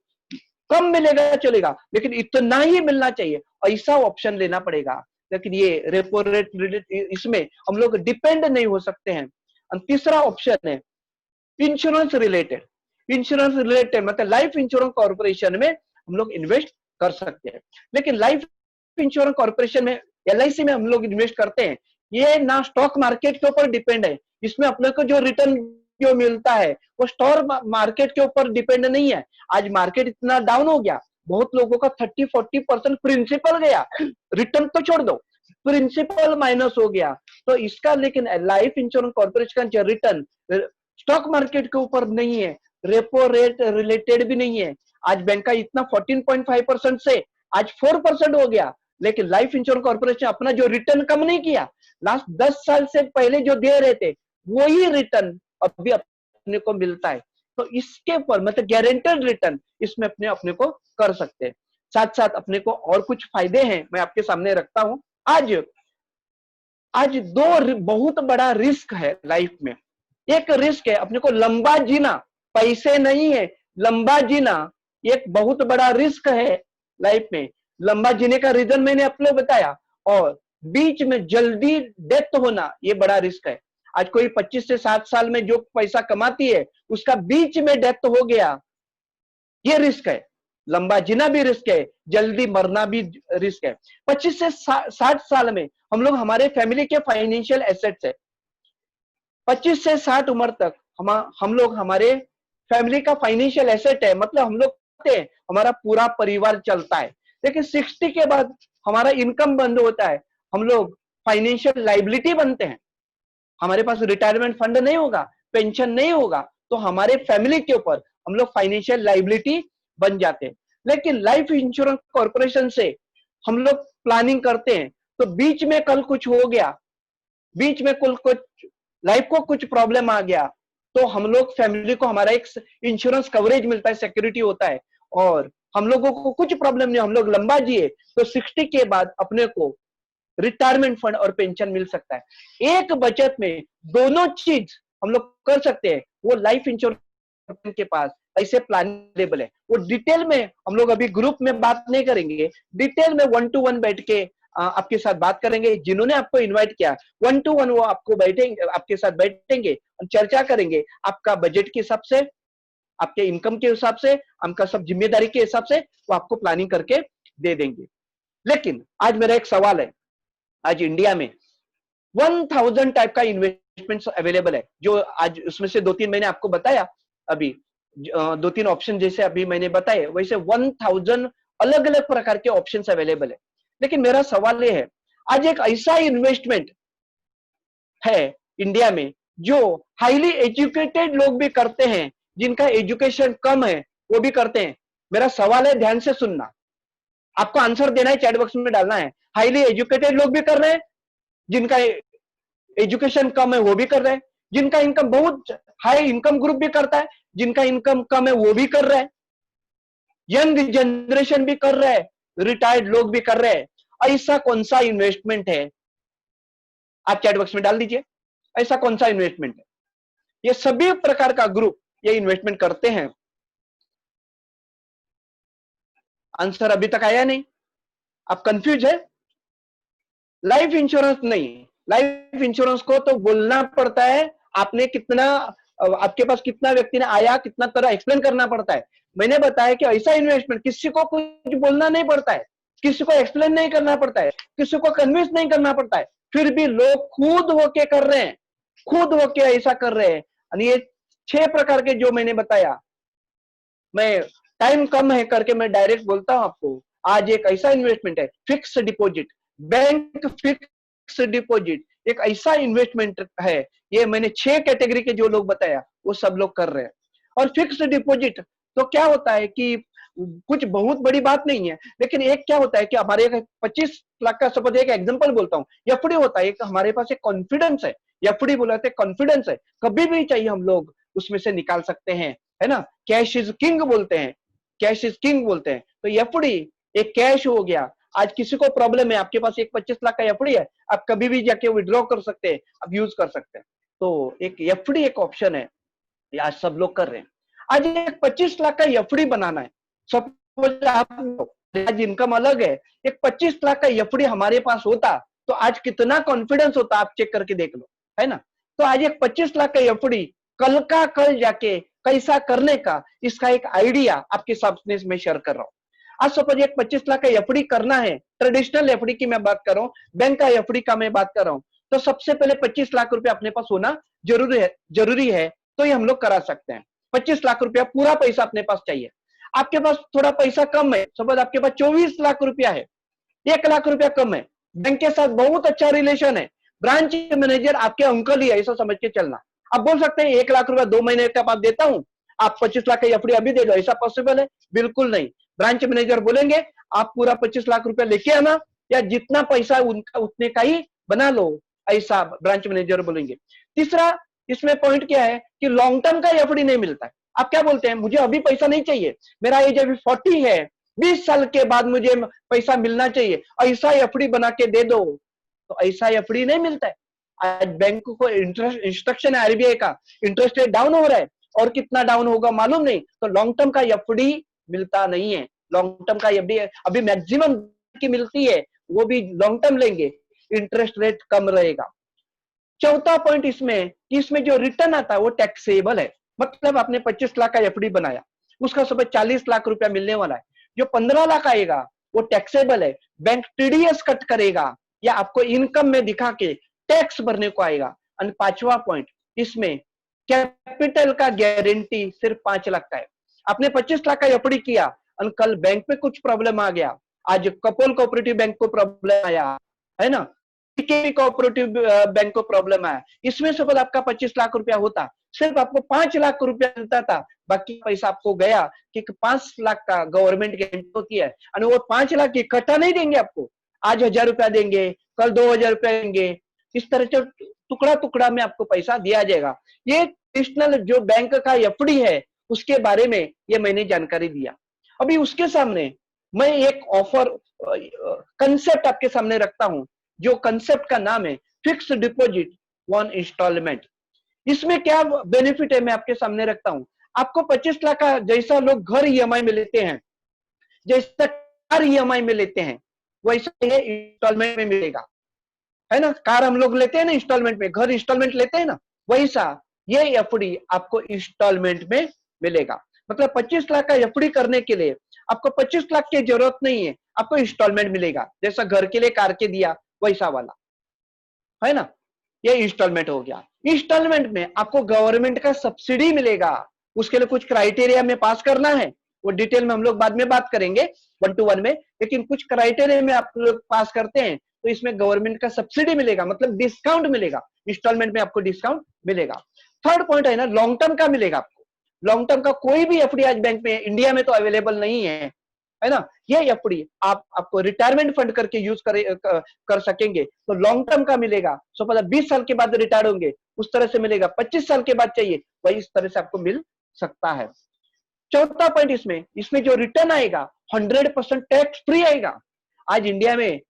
कम मिलेगा चलेगा, लेकिन इतना ही मिलना चाहिए, ऐसा ऑप्शन लेना पड़ेगा। लेकिन ये रेपो रेट, इसमें हम लोग डिपेंड नहीं हो सकते हैं। और तीसरा ऑप्शन है इंश्योरेंस रिलेटेड। इंश्योरेंस रिलेटेड मतलब लाइफ इंश्योरेंस कॉर्पोरेशन में हम लोग इन्वेस्ट कर सकते हैं। लेकिन लाइफ इंश्योरेंस कॉर्पोरेशन में, एलआईसी में हम लोग इन्वेस्ट करते हैं, ये ना स्टॉक मार्केट के ऊपर डिपेंड है। इसमें अपने को जो रिटर्न जो मिलता है वो स्टॉक मार्केट के ऊपर डिपेंड नहीं है। आज मार्केट इतना डाउन हो गया, बहुत लोगों का 30-40% प्रिंसिपल गया, रिटर्न तो छोड़ दो, प्रिंसिपल माइनस हो गया। तो इसका लेकिन लाइफ इंश्योरेंस कॉर्पोरेशन का रिटर्न स्टॉक मार्केट के ऊपर नहीं है, रेपो रेट रिलेटेड भी नहीं है। आज बैंक का इतना 14.5% से आज 4% हो गया, लेकिन लाइफ इंश्योरेंस कॉर्पोरेशन अपना जो रिटर्न कम नहीं किया। लास्ट 10 साल से पहले जो दे रहे थे वही रिटर्न अभी अपने को मिलता है। तो इसके ऊपर मतलब गारंटेड रिटर्न इसमें अपने को कर सकते हैं। साथ साथ अपने को और कुछ फायदे हैं, मैं आपके सामने रखता हूं। आज आज दो बहुत बड़ा रिस्क है लाइफ में। एक रिस्क है अपने को लंबा जीना, पैसे नहीं है, लंबा जीना एक बहुत बड़ा रिस्क है लाइफ में। लंबा जीने का रीजन मैंने आपको बताया, और बीच में जल्दी डेथ होना ये बड़ा रिस्क है। आज कोई 25 से 7 साल में जो पैसा कमाती है उसका बीच में डेथ हो गया, ये रिस्क है। लंबा जीना भी रिस्क है, जल्दी मरना भी रिस्क है। 25 से 60 साल में हम लोग हमारे फैमिली के फाइनेंशियल एसेट्स है। 25 से 60 उम्र तक हम लोग हमारे फैमिली का फाइनेंशियल एसेट है, मतलब हम लोग हमारा पूरा परिवार चलता है। लेकिन 60 के बाद हमारा इनकम बंद होता है, हम लोग फाइनेंशियल लाइबिलिटी बनते हैं। हमारे पास रिटायरमेंट फंड नहीं होगा, पेंशन नहीं होगा, तो हमारे फैमिली के ऊपर हम लोग फाइनेंशियल लाइबिलिटी बन जाते हैं। लेकिन लाइफ इंश्योरेंस कॉर्पोरेशन से हम लोग प्लानिंग करते हैं, तो बीच में कल कुछ हो गया, बीच में कुछ लाइफ को कुछ प्रॉब्लम आ गया, तो हम लोग फैमिली को हमारा एक इंश्योरेंस कवरेज मिलता है, सिक्योरिटी होता है, और हम लोगों को कुछ प्रॉब्लम नहीं, हम लोग लंबा जिए तो 60 के बाद अपने को रिटायरमेंट फंड और पेंशन मिल सकता है। एक बचत में दोनों चीज हम लोग कर सकते हैं, वो लाइफ इंश्योरेंस के पास ऐसे प्लान अवेलेबल है। वो डिटेल में हम लोग अभी ग्रुप में बात नहीं करेंगे, डिटेल में 1-to-1 बैठ के आपके साथ बात करेंगे। जिन्होंने आपको इनवाइट किया 1-to-1 वो आपको बैठेंगे, आपके साथ बैठेंगे, चर्चा करेंगे आपका बजट के हिसाब से, आपके इनकम के हिसाब से, आपका सब जिम्मेदारी के हिसाब से वो आपको प्लानिंग करके दे देंगे। लेकिन आज मेरा एक सवाल है, आज इंडिया में 1000 टाइप का इन्वेस्टमेंट अवेलेबल है, जो आज उसमें से 2-3 मैंने आपको बताया, अभी 2-3 ऑप्शन जैसे अभी मैंने बताए, वैसे 1000 अलग अलग प्रकार के ऑप्शंस अवेलेबल है। लेकिन मेरा सवाल ये है, आज एक ऐसा इन्वेस्टमेंट है इंडिया में जो हाईली एजुकेटेड लोग भी करते हैं, जिनका एजुकेशन कम है वो भी करते हैं। मेरा सवाल है, ध्यान से सुनना, आपको आंसर देना है, चैट बॉक्स में डालना है। हाईली एजुकेटेड लोग भी कर रहे हैं, जिनका एजुकेशन कम है वो भी कर रहे हैं, जिनका इनकम बहुत हाई इनकम ग्रुप भी करता है, जिनका इनकम कम है वो भी कर रहा है, यंग जनरेशन भी कर रहा है, रिटायर्ड लोग भी कर रहे हैं। ऐसा कौन सा इन्वेस्टमेंट है, आप चैट बॉक्स में डाल दीजिए, ऐसा कौन सा इन्वेस्टमेंट है। ये सभी प्रकार का ग्रुप ये इन्वेस्टमेंट करते हैं। आंसर अभी तक आया नहीं, आप कंफ्यूज है। लाइफ इंश्योरेंस नहीं, लाइफ इंश्योरेंस को तो बोलना पड़ता है, आपने कितना, आपके पास कितना व्यक्ति ने आया, कितना तरह एक्सप्लेन करना पड़ता है। मैंने बताया कि ऐसा इन्वेस्टमेंट किसी को कुछ बोलना नहीं पड़ता है, किसी को एक्सप्लेन नहीं करना पड़ता है, किसी को कन्विंस नहीं करना पड़ता है, फिर भी लोग खुद होके कर रहे हैं, खुद होके ऐसा कर रहे हैं। और ये 6 प्रकार के जो मैंने बताया, मैं टाइम कम है करके मैं डायरेक्ट बोलता हूं आपको। आज एक ऐसा इन्वेस्टमेंट है fix deposit, bank fix fixed deposit एक ऐसा इन्वेस्टमेंट है, ये मैंने 6 कैटेगरी के जो लोग बताया वो सब लोग कर रहे हैं। और फिक्स्ड डिपॉजिट तो क्या होता है कि कुछ बहुत बड़ी बात नहीं है, लेकिन एक क्या होता है कि हमारे 25 लाख का सपोज एक एग्जांपल बोलता हूँ, एफडी होता है, एक हमारे पास एक कॉन्फिडेंस है, एफडी बुलाते कॉन्फिडेंस है, कभी भी चाहिए हम लोग उसमें से निकाल सकते हैं, है ना। कैश इज किंग बोलते हैं, कैश इज किंग बोलते हैं। तो एफडी एक कैश हो गया। आज किसी को प्रॉब्लम है, आपके पास एक 25 लाख का एफडी है, आप कभी भी जाके विड्रॉ कर सकते हैं, आप यूज कर सकते हैं। तो एक एफडी एक ऑप्शन है, ये आज सब लोग कर रहे हैं। आज एक 25 लाख का एफडी बनाना है, सपोज आप, आज इनकम अलग है, एक 25 लाख का एफडी हमारे पास होता तो आज कितना कॉन्फिडेंस होता, आप चेक करके देख लो, है ना। तो आज एक 25 लाख का एफडी कल का कल जाके कैसा करने का, इसका एक आइडिया आपके सामने में शेयर कर रहा हूं। आज सपोज एक 25 लाख का एफडी करना है, ट्रेडिशनल एफडी की मैं बात कर रहा हूँ, बैंक का एफडी का मैं बात कर रहा हूँ। तो सबसे पहले 25 लाख रुपया अपने पास होना जरूरी है, तो ये हम लोग करा सकते हैं। 25 लाख रुपया पूरा पैसा अपने पास चाहिए। आपके पास थोड़ा पैसा कम है, सपोज आपके पास 24 लाख रुपया है, 1 लाख रुपया कम है, बैंक के साथ बहुत अच्छा रिलेशन है, ब्रांच मैनेजर आपके अंकल ही है, ऐसा समझ के चलना। आप बोल सकते हैं 1 लाख रुपया 2 महीने का बाद देता हूं, आप 25 लाख का एफडी अभी दे दो, ऐसा पॉसिबल है? बिल्कुल नहीं। ब्रांच मैनेजर बोलेंगे आप पूरा 25 लाख रुपया लेके आना, या जितना पैसा उनका उतने का ही बना लो, ऐसा ब्रांच मैनेजर बोलेंगे। तीसरा इसमें पॉइंट क्या है कि लॉन्ग टर्म का एफडी नहीं मिलता है। आप क्या बोलते हैं, मुझे अभी पैसा नहीं चाहिए, मेरा एज अभी 40 है, 20 साल के बाद मुझे पैसा मिलना चाहिए, ऐसा एफडी बना के दे दो। तो ऐसा एफडी नहीं मिलता है। आज बैंक को इंटरेस्ट इंस्ट्रक्शन है आरबीआई का, इंटरेस्ट रेट डाउन हो रहा है, और कितना डाउन होगा मालूम नहीं, तो लॉन्ग टर्म का एफडी मिलता नहीं है। लॉन्ग टर्म का एफडी अभी मैक्सिमम की मिलती है, वो भी लॉन्ग टर्म लेंगे, इंटरेस्ट रेट कम रहेगा। चौथा पॉइंट इसमें जो रिटर्न आता है वो टैक्सेबल है। मतलब आपने 25 लाख का एफडी बनाया, उसका सब 40 लाख रुपया मिलने वाला है, जो 15 लाख आएगा वो टैक्सेबल है, बैंक टीडीएस कट करेगा या आपको इनकम में दिखा के टैक्स भरने को आएगा। और पांचवा पॉइंट, इसमें कैपिटल का गारंटी सिर्फ 5 लाख का है। आपने 25 लाख का एफडी किया और कल बैंक में कुछ प्रॉब्लम आ गया, आज कपोल कोऑपरेटिव बैंक को प्रॉब्लम आया, है ना, कोऑपरेटिव बैंक को प्रॉब्लम आया, इसमें सपोज आपका 25 लाख रुपया होता, सिर्फ आपको 5 लाख रुपया मिलता था, बाकी पैसा आपको गया कि 5 लाख का गवर्नमेंट गारंटी होती है, और वो 5 लाख इकट्ठा नहीं देंगे आपको, आज 1000 रुपया देंगे, कल 2000 रुपया देंगे, इस तरह से टुकड़ा टुकड़ा में आपको पैसा दिया जाएगा। ये ट्रेडिशनल जो बैंक का एफडी है उसके बारे में ये मैंने जानकारी दिया। अभी उसके सामने मैं एक ऑफर कंसेप्ट आपके सामने रखता हूं, जो कंसेप्ट का नाम है फिक्स्ड डिपॉजिट 1 इंस्टॉलमेंट। इसमें क्या बेनिफिट है मैं आपके सामने रखता हूं। आपको 25 लाख का जैसा लोग घर ईएमआई में लेते हैं, जैसा कार ईएमआई में लेते हैं, वैसा ये इंस्टॉलमेंट में मिलेगा, है ना। कार हम लोग लेते हैं ना इंस्टॉलमेंट में, घर इंस्टॉलमेंट लेते हैं ना, वैसा ये एफडी आपको इंस्टॉलमेंट में मिलेगा। मतलब 25 लाख का एफडी करने के लिए आपको 25 लाख की जरूरत नहीं है, आपको इंस्टॉलमेंट मिलेगा, जैसा घर के लिए कार के दिया वैसा वाला, है ना। ये इंस्टॉलमेंट हो गया। इंस्टॉलमेंट में आपको गवर्नमेंट का सब्सिडी मिलेगा, उसके लिए कुछ क्राइटेरिया में पास करना है, वो डिटेल में हम लोग बाद में बात करेंगे 1 to 1 में, लेकिन कुछ क्राइटेरिया में आप लोग पास करते हैं तो इसमें गवर्नमेंट का सब्सिडी मिलेगा, मतलब डिस्काउंट मिलेगा, इंस्टॉलमेंट में आपको डिस्काउंट मिलेगा। थर्ड पॉइंट है ना, लॉन्ग टर्म का मिलेगा आपको। लॉन्ग टर्म का कोई भी एफडी आज बैंक में इंडिया में तो अवेलेबल नहीं है, है ना। ये एफडी आपको रिटायरमेंट फंड करके यूज कर सकेंगे, तो लॉन्ग टर्म का मिलेगा। सो मतलब 20 साल के बाद रिटायर होंगे उस तरह से मिलेगा, 25 साल के बाद चाहिए वही इस तरह से आपको मिल सकता है। चौथा पॉइंट, इसमें जो रिटर्न आएगा 100% टैक्स फ्री आएगा। आज इंडिया में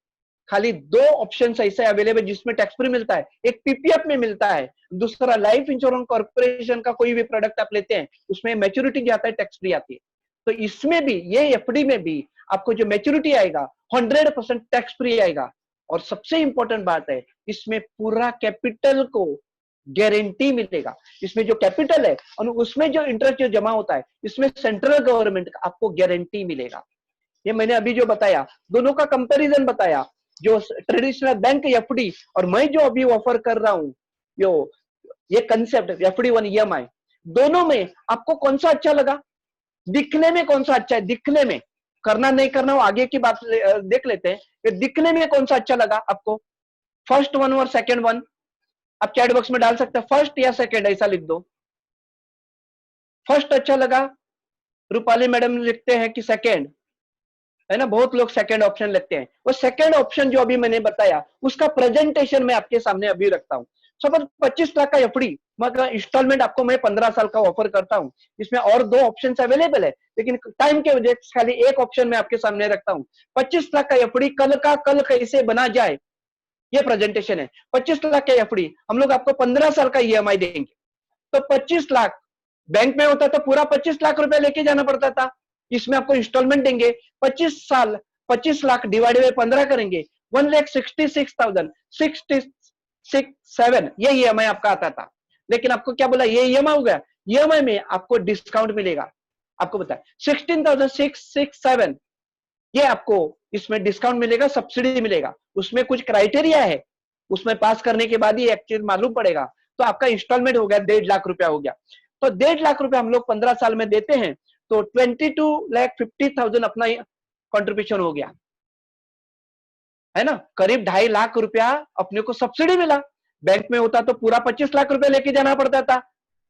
खाली 2 ऑप्शन ऐसे अवेलेबल जिसमें टैक्स फ्री मिलता है, एक पीपीएफ में मिलता है, दूसरा लाइफ इंश्योरेंस कॉर्पोरेशन का कोई भी प्रोडक्ट आप लेते हैं उसमें मैच्योरिटी जाता है, टैक्स फ्री आती है। तो इसमें भी, ये एफडी में भी आपको जो मैच्योरिटी आएगा 100% टैक्स फ्री आएगा। और सबसे इंपॉर्टेंट बात है, इसमें पूरा कैपिटल को गारंटी मिलेगा। इसमें जो कैपिटल है और उसमें जो इंटरेस्ट जो जमा होता है, इसमें सेंट्रल गवर्नमेंट का आपको गारंटी मिलेगा। ये मैंने अभी जो बताया, दोनों का कंपैरिजन बताया, जो ट्रेडिशनल बैंक एफडी और मैं जो अभी ऑफर कर रहा हूं, ये कंसेप्ट एफडी 1 ईएमआई, दोनों में आपको कौन सा अच्छा लगा? दिखने में कौन सा अच्छा है? दिखने में, करना नहीं करना वो आगे की बात देख लेते हैं कि दिखने में कौन सा अच्छा लगा आपको। फर्स्ट वन और सेकंड वन आप चैट बॉक्स में डाल सकते हैं, फर्स्ट या सेकंड ऐसा लिख दो। फर्स्ट अच्छा लगा, रूपाली मैडम लिखते हैं कि सेकंड, है ना, बहुत लोग सेकंड ऑप्शन लेते हैं। वो सेकंड ऑप्शन जो अभी मैंने बताया उसका प्रेजेंटेशन मैं आपके सामने अभी रखता हूं। सपोज 25 लाख का एफडी मगर इंस्टॉलमेंट आपको मैं 15 साल का ऑफर करता हूं। इसमें और दो ऑप्शन अवेलेबल है, लेकिन टाइम के वजह से खाली एक ऑप्शन मैं आपके सामने रखता हूं। 25 लाख का एफडी कल का कल कैसे बना जाए, ये प्रेजेंटेशन है। 25 लाख का एफडी हम लोग आपको 15 साल का ईएमआई देंगे। तो 25 लाख बैंक में होता तो पूरा 25 लाख रुपए लेके जाना पड़ता था, इसमें आपको इंस्टॉलमेंट देंगे। 25 साल 25 लाख डिवाइडेड बाय 15 करेंगे, 1,66,667 ये ईएमआई आपका आता था। लेकिन आपको क्या बोला, ये ईएमआई हो गया, ईएमआई में आपको डिस्काउंट मिलेगा। आपको बताया 16,667 ये आपको इसमें डिस्काउंट मिलेगा, सब्सिडी मिलेगा। उसमें कुछ क्राइटेरिया है, उसमें पास करने के बाद ही एक चीज मालूम पड़ेगा। तो आपका इंस्टॉलमेंट हो गया 1.5 लाख रुपया हो गया। तो 1.5 लाख रुपया हम लोग 15 साल में देते हैं, तो 22,50,000 अपना कंट्रीब्यूशन हो गया, है ना। करीब 2.5 लाख रुपया अपने को सब्सिडी मिला। बैंक में होता तो पूरा 25 लाख रुपया लेके जाना पड़ता था,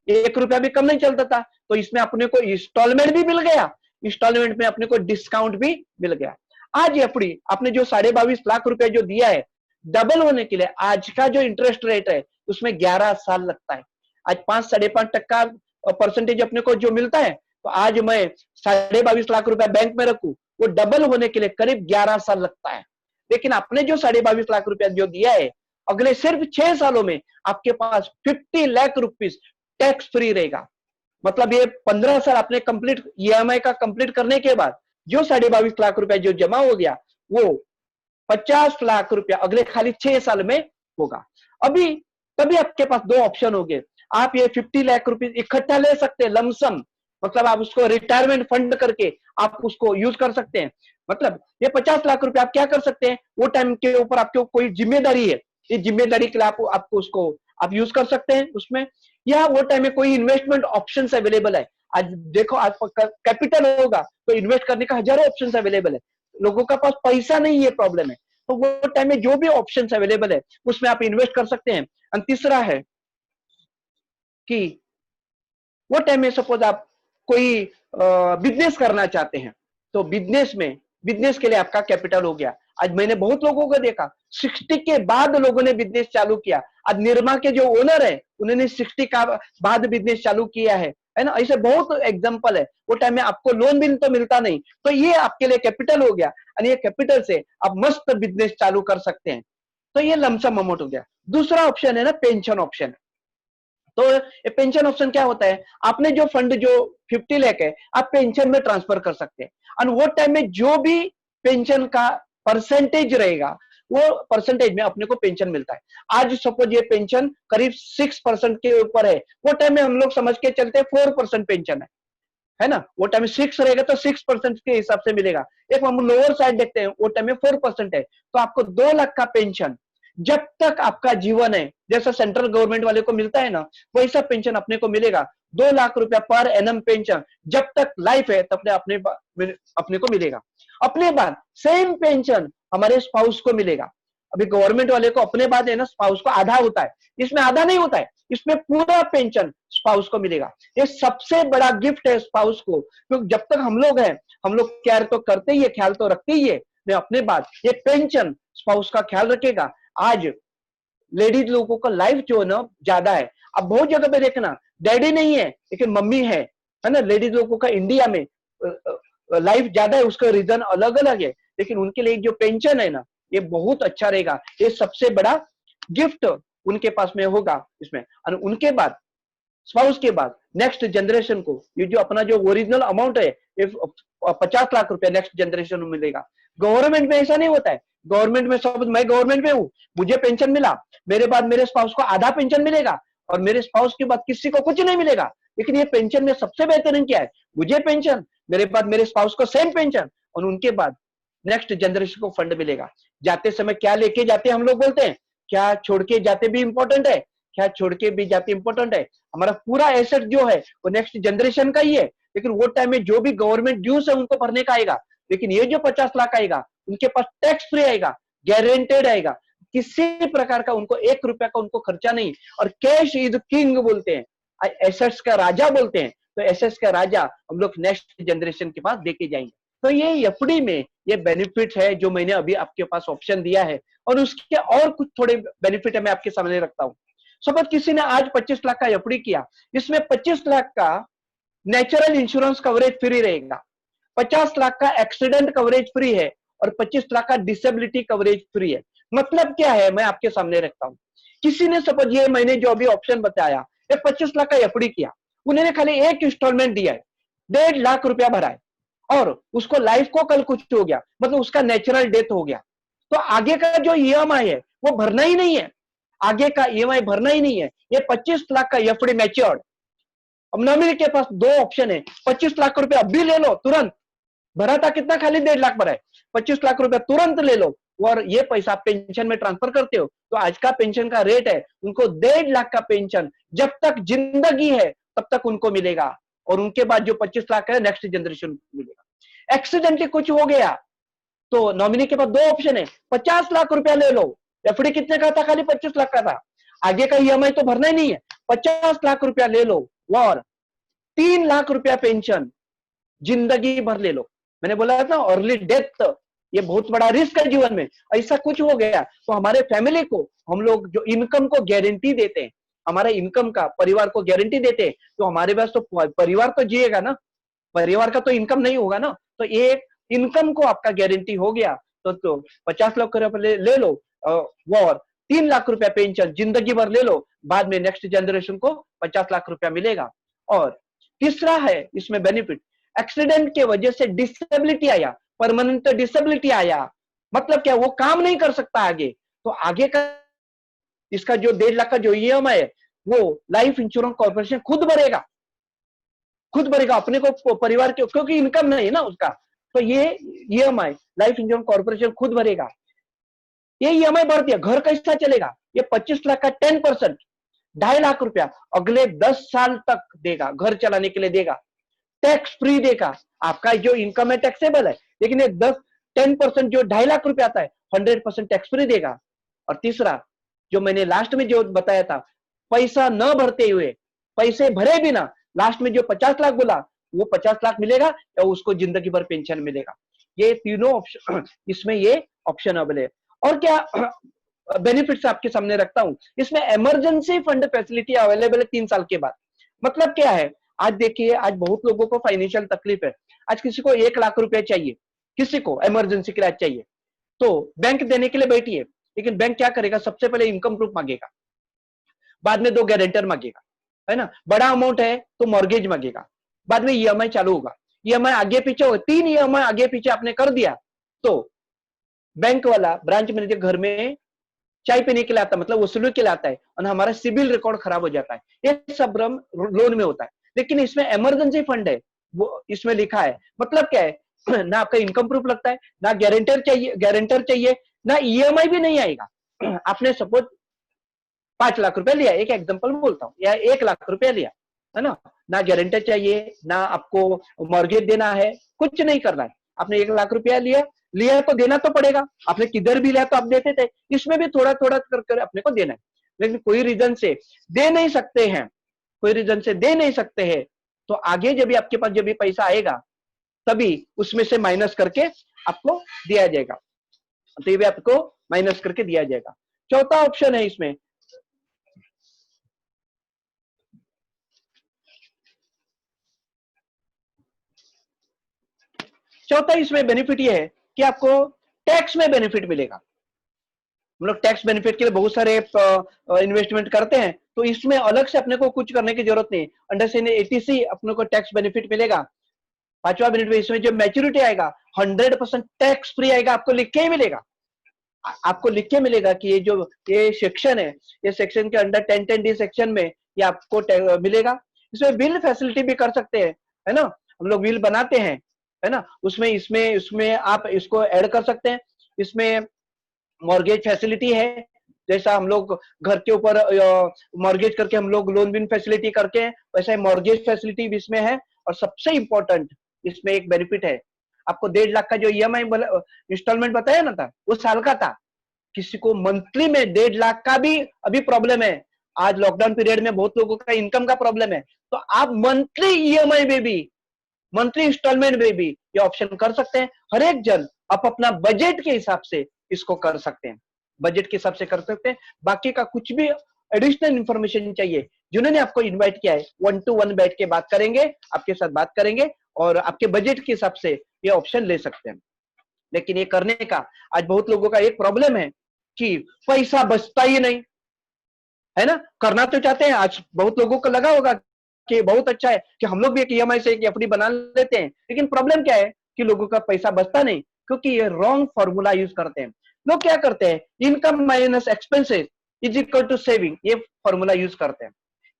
1 रुपया भी कम नहीं चलता था। तो इसमें अपने को इंस्टॉलमेंट भी मिल गया, इंस्टॉलमेंट में अपने को डिस्काउंट भी मिल गया। आज एफडी आपने जो 22.5 लाख रुपया जो दिया है, डबल होने के लिए आज का जो इंटरेस्ट रेट है उसमें 11 साल लगता है। आज 5-5.5% परसेंटेज अपने को जो मिलता है, तो आज मैं 22.5 लाख रुपया बैंक में रखूं, वो डबल होने के लिए करीब 11 साल लगता है। लेकिन आपने जो 22.5 लाख रुपया जो दिया है, अगले सिर्फ 6 सालों में आपके पास 50 लाख रुपीस टैक्स फ्री रहेगा। मतलब ये 15 साल आपने कंप्लीट ईएमआई का कंप्लीट करने के बाद जो 22.5 लाख रुपया जो जमा हो गया, वो 50 लाख रुपया अगले खाली 6 साल में होगा। अभी तभी आपके पास दो ऑप्शन हो गए, आप ये 50 लाख रुपीस इकट्ठा ले सकते हैं लमसम, मतलब आप उसको रिटायरमेंट फंड करके आप उसको यूज कर सकते हैं। मतलब ये 50 लाख रुपए आप क्या कर सकते हैं, वो टाइम के ऊपर आपको कोई जिम्मेदारी है, इस जिम्मेदारी के लिए आपको उसको आप यूज कर सकते हैं उसमें, या वो टाइम में कोई इन्वेस्टमेंट ऑप्शंस अवेलेबल है। आज देखो, आज कैपिटल होगा तो इन्वेस्ट करने का हजारों ऑप्शंस अवेलेबल है, लोगों का पास पैसा नहीं है, प्रॉब्लम है। तो वो टाइम में जो भी ऑप्शंस अवेलेबल है उसमें आप इन्वेस्ट कर सकते हैं। और तीसरा है कि वो टाइम में सपोज आप कोई बिजनेस करना चाहते हैं, तो बिजनेस के लिए आपका कैपिटल हो गया। आज मैंने बहुत लोगों को देखा 60 के बाद लोगों ने बिजनेस चालू किया। आज निरमा के जो ओनर है उन्होंने 60 का बाद बिजनेस चालू किया है ना। ऐसे बहुत एग्जांपल है। वो टाइम में आपको लोन भी तो मिलता नहीं, तो ये आपके लिए कैपिटल हो गया, और ये कैपिटल से आप मस्त बिजनेस चालू कर सकते हैं। तो ये लमसम अमाउंट हो गया। दूसरा ऑप्शन है ना पेंशन ऑप्शन। तो ये पेंशन ऑप्शन क्या होता है, आपने जो फंड जो 50 लाख है आप पेंशन में ट्रांसफर कर सकते हैं, और वो टाइम में जो भी पेंशन का परसेंटेज रहेगा वो परसेंटेज में अपने को पेंशन मिलता है। आज सपोज ये पेंशन करीब 6% के ऊपर है, वो टाइम में हम लोग समझ के चलते हैं 4% पेंशन है ना। वो टाइम में 6 रहेगा तो 6% के हिसाब से मिलेगा। एक हम लोअर साइड देखते हैं, वो टाइम में 4% है, तो आपको 2 लाख का पेंशन जब तक आपका जीवन है, जैसा सेंट्रल गवर्नमेंट वाले को मिलता है ना, वैसा पेंशन अपने को मिलेगा। 2 लाख रुपया पर एनम पेंशन जब तक लाइफ है तब अपने को मिलेगा। अपने बाद सेम पेंशन हमारे स्पाउस को मिलेगा। अभी गवर्नमेंट वाले को अपने बाद है ना स्पाउस को आधा होता है, इसमें आधा नहीं होता है, इसमें पूरा पेंशन स्पाउस को मिलेगा। ये सबसे बड़ा गिफ्ट है स्पाउस को, क्योंकि जब तक हम लोग हैं हम लोग केयर तो करते ही है, ख्याल तो रखते ही है, अपने बाद ये पेंशन स्पाउस का ख्याल रखेगा। आज लेडीज लोगों का लाइफ जो है ना ज्यादा है। अब बहुत जगह पे देखना डैडी नहीं है लेकिन मम्मी है ना। लेडीज लोगों का इंडिया में लाइफ ज्यादा है, उसका रीजन अलग अलग है, लेकिन उनके लिए जो पेंशन है ना ये बहुत अच्छा रहेगा। ये सबसे बड़ा गिफ्ट उनके पास में होगा इसमें। और उनके बाद स्पाउस के बाद नेक्स्ट जनरेशन को ये जो अपना जो ओरिजिनल अमाउंट है ये 50 लाख रुपया नेक्स्ट जनरेशन में मिलेगा। गवर्नमेंट में ऐसा नहीं होता है। गवर्नमेंट में सब, मैं गवर्नमेंट में हूं, मुझे पेंशन मिला, मेरे बाद मेरे स्पाउस को आधा पेंशन मिलेगा, और मेरे स्पाउस के बाद किसी को कुछ नहीं मिलेगा। लेकिन ये पेंशन में सबसे बेहतरीन क्या है, मुझे पेंशन, मेरे बाद मेरे स्पाउस को सेम पेंशन, और उनके बाद नेक्स्ट जनरेशन को फंड मिलेगा। जाते समय क्या लेके जाते हैं हम लोग बोलते हैं, क्या छोड़ के जाते भी इंपॉर्टेंट है, क्या छोड़ के भी जाते इंपॉर्टेंट है। हमारा पूरा एसेट जो है वो नेक्स्ट जनरेशन का ही है, लेकिन वो टाइम में जो भी गवर्नमेंट ड्यूज है उनको भरने का आएगा। लेकिन ये जो 50 लाख आएगा उनके पास टैक्स फ्री आएगा, गारंटेड आएगा। किसी प्रकार का उनको 1 रुपया का उनको खर्चा नहीं, और कैश इज किंग बोलते हैं, एसेट्स का राजा बोलते हैं। तो एसेट्स का राजा हम लोग नेक्स्ट जनरेशन के पास देके जाएंगे। तो ये एफडी में ये बेनिफिट है जो मैंने अभी आपके पास ऑप्शन दिया है, और उसके और कुछ थोड़े बेनिफिट है मैं आपके सामने रखता हूं। सपोज किसी ने आज 25 लाख का एफडी किया, इसमें 25 लाख का नेचुरल इंश्योरेंस कवरेज फ्री रहेगा, 50 लाख का एक्सीडेंट कवरेज फ्री है, और 25 लाख का डिसेबिलिटी कवरेज फ्री है। मतलब क्या है मैं आपके सामने रखता हूं। किसी ने सपोज ये मैंने जो अभी ऑप्शन बताया, ये 25 लाख का एफडी किया, उन्होंने खाली एक इंस्टॉलमेंट दिया है, 1.5 लाख रुपया भरा है, और उसको लाइफ को कल कुछ हो गया, मतलब उसका नेचुरल डेथ हो गया, तो आगे का जो ईएमआई है वो भरना ही नहीं है, आगे का ईएमआई भरना ही नहीं है। ये 25 लाख का एफडी मैच्योर्ड। अब नॉमिनी के पास दो ऑप्शन है, 25 लाख रुपया अभी ले लो तुरंत, भरा था कितना, खाली 1.5 लाख भरा है, 25 लाख रुपया तुरंत ले लो, और ये पैसा पेंशन में ट्रांसफर करते हो। तो आज का पेंशन का रेट है, उनको 1.5 लाख का पेंशन जब तक जिंदगी है तब तक उनको मिलेगा, और उनके बाद जो 25 लाख है नेक्स्ट जनरेशन को मिलेगा। एक्सीडेंटली कुछ हो गया तो नॉमिनी के पास दो ऑप्शन है, 50 लाख रुपया ले लो, एफडी कितने का था, खाली 25 लाख का था, आगे का ईएमआई तो भरना ही नहीं है, 50 लाख रुपया ले लो, और 3 लाख रुपया पेंशन जिंदगी भर ले लो। मैंने बोला था अर्ली डेथ ये बहुत बड़ा रिस्क है जीवन में, ऐसा कुछ हो गया तो हमारे फैमिली को हम लोग जो इनकम को गारंटी देते हैं, हमारे इनकम का परिवार को गारंटी देते हैं, तो हमारे पास तो परिवार तो जिएगा ना, परिवार का तो इनकम नहीं होगा ना, तो एक इनकम को आपका गारंटी हो गया, तो 50 लाख रुपया ले लो, और 3 लाख रुपया पेंशन जिंदगी भर ले लो, बाद में नेक्स्ट जनरेशन को 50 लाख रुपया मिलेगा। और तीसरा है इसमें बेनिफिट, एक्सीडेंट के वजह से डिसेबिलिटी आया, परमानेंट डिसेबिलिटी आया, मतलब क्या, वो काम नहीं कर सकता आगे, तो आगे का इसका जो 1.5 लाख का जो ईएमआई है वो लाइफ इंश्योरेंस कॉर्पोरेशन खुद भरेगा, खुद भरेगा अपने को, परिवार के, क्योंकि इनकम नहीं है ना उसका, तो ये ईएमआई लाइफ इंश्योरेंस कॉर्पोरेशन खुद भरेगा। ये ईएमआई भर दिया, घर कैसा चलेगा, ये 25 लाख का 10%, 2.5 लाख रुपया अगले 10 साल तक देगा, घर चलाने के लिए देगा, टैक्स फ्री देगा, आपका जो इनकम है टैक्सेबल है, लेकिन ये 10% जो 2.5 लाख रुपया आता है 100% टैक्स फ्री देगा। और तीसरा जो मैंने लास्ट में जो बताया था, पैसा न भरते हुए, पैसे भरे बिना लास्ट में जो 50 लाख बोला, वो 50 लाख मिलेगा या उसको जिंदगी भर पेंशन मिलेगा। ये तीनों ऑप्शन इसमें ये ऑप्शनेबल है। और क्या बेनिफिट्स आपके सामने रखता हूं, इसमें इमरजेंसी फंड फैसिलिटी अवेलेबल है 3 साल के बाद। मतलब क्या है, आज देखिए आज बहुत लोगों को फाइनेंशियल तकलीफ है, आज किसी को 1 लाख रुपए चाहिए, किसी को इमरजेंसी के लिए चाहिए, तो बैंक देने के लिए बैठी है, लेकिन बैंक क्या करेगा, सबसे पहले इनकम प्रूफ मांगेगा, बाद में 2 गारंटर मांगेगा, है ना, बड़ा अमाउंट है तो मॉर्गेज मांगेगा, बाद में ईएमआई चालू होगा, ईएमआई आगे पीछे होगा, 3 ईएमआई आगे पीछे आपने कर दिया तो बैंक वाला ब्रांच मैनेजर घर में चाय पीने के लिए आता है, मतलब वसूली के लिए आता है, और हमारा सिबिल रिकॉर्ड खराब हो जाता है, ये सब लोन में होता है। लेकिन इसमें इमरजेंसी फंड है, वो इसमें लिखा है, मतलब क्या है ना आपका इनकम प्रूफ लगता है, ना गारंटर चाहिए, ना ईएमआई भी नहीं आएगा। आपने सपोज 5 लाख रुपया लिया, एक एग्जांपल बोलता हूँ, या 1 लाख रुपया लिया, है ना गारंटर चाहिए, ना आपको मॉर्गेज देना है, कुछ नहीं करना है, आपने 1 लाख रुपया लिया तो देना तो पड़ेगा, आपने किधर भी लिया तो आप देते थे, इसमें भी थोड़ा थोड़ा कर अपने को देना है। लेकिन कोई रीजन से दे नहीं सकते हैं, कोई रीजन से दे नहीं सकते हैं, तो आगे जब भी आपके पास जब भी पैसा आएगा तभी उसमें से माइनस करके आपको दिया जाएगा, तो ये भी आपको माइनस करके दिया जाएगा। चौथा ऑप्शन है इसमें, चौथा इसमें बेनिफिट ये है कि आपको टैक्स में बेनिफिट मिलेगा। हम लोग टैक्स बेनिफिट के लिए बहुत सारे इन्वेस्टमेंट करते हैं, तो इसमें अलग से अपने को कुछ करने की जरूरत नहीं, अंडर से एटीसी अपने को टैक्स बेनिफिट मिलेगा। 5वां बेनिफिट इसमें जो मैच्योरिटी आएगा 100% टैक्स फ्री आएगा, आपको लिख के ही मिलेगा, आपको लिख के मिलेगा कि ये सेक्शन है, ये सेक्शन के अंडर 1010D सेक्शन में ये आपको मिलेगा। इसमें बिल फैसिलिटी भी कर सकते हैं, है ना, हम लोग बिल बनाते हैं, है ना, उसमें इसमें आप इसको ऐड कर सकते हैं। इसमें मॉर्गेज फैसिलिटी है, जैसा हम लोग घर के ऊपर मॉर्गेज करके हम लोग लोन विन फैसिलिटी करके हैं, वैसा मॉर्गेज फैसिलिटी भी इसमें है। और सबसे इंपॉर्टेंट इसमें एक बेनिफिट है, आपको 1.5 लाख का जो ईएमआई इंस्टॉलमेंट बताया ना था वो साल का था, किसी को मंथली में 1.5 लाख का भी अभी प्रॉब्लम है। आज लॉकडाउन पीरियड में बहुत लोगों का इनकम का प्रॉब्लम है, तो आप मंथली ईएमआई में भी, मंथली इंस्टॉलमेंट में भी ये ऑप्शन कर सकते हैं। हर एक जन आप अपना बजट के हिसाब से इसको कर सकते हैं, बजट के हिसाब से कर सकते हैं। बाकी का कुछ भी एडिशनल इंफॉर्मेशन चाहिए, जिन्होंने आपको इनवाइट किया है 1 to 1 बैठ के बात करेंगे, आपके साथ बात करेंगे और आपके बजट के हिसाब से ये ऑप्शन ले सकते हैं। लेकिन ये करने का आज बहुत लोगों का एक प्रॉब्लम है कि पैसा बचता ही नहीं है ना। करना तो चाहते हैं, आज बहुत लोगों को लगा होगा कि बहुत अच्छा है कि हम लोग भी एक ईएमआई से एक एफडी बना लेते हैं, लेकिन प्रॉब्लम क्या है कि लोगों का पैसा बचता नहीं, क्योंकि ये रॉन्ग फॉर्मूला यूज करते हैं। लोग क्या करते हैं, income minus expenses is equal to saving, ये फॉर्मूला यूज करते हैं।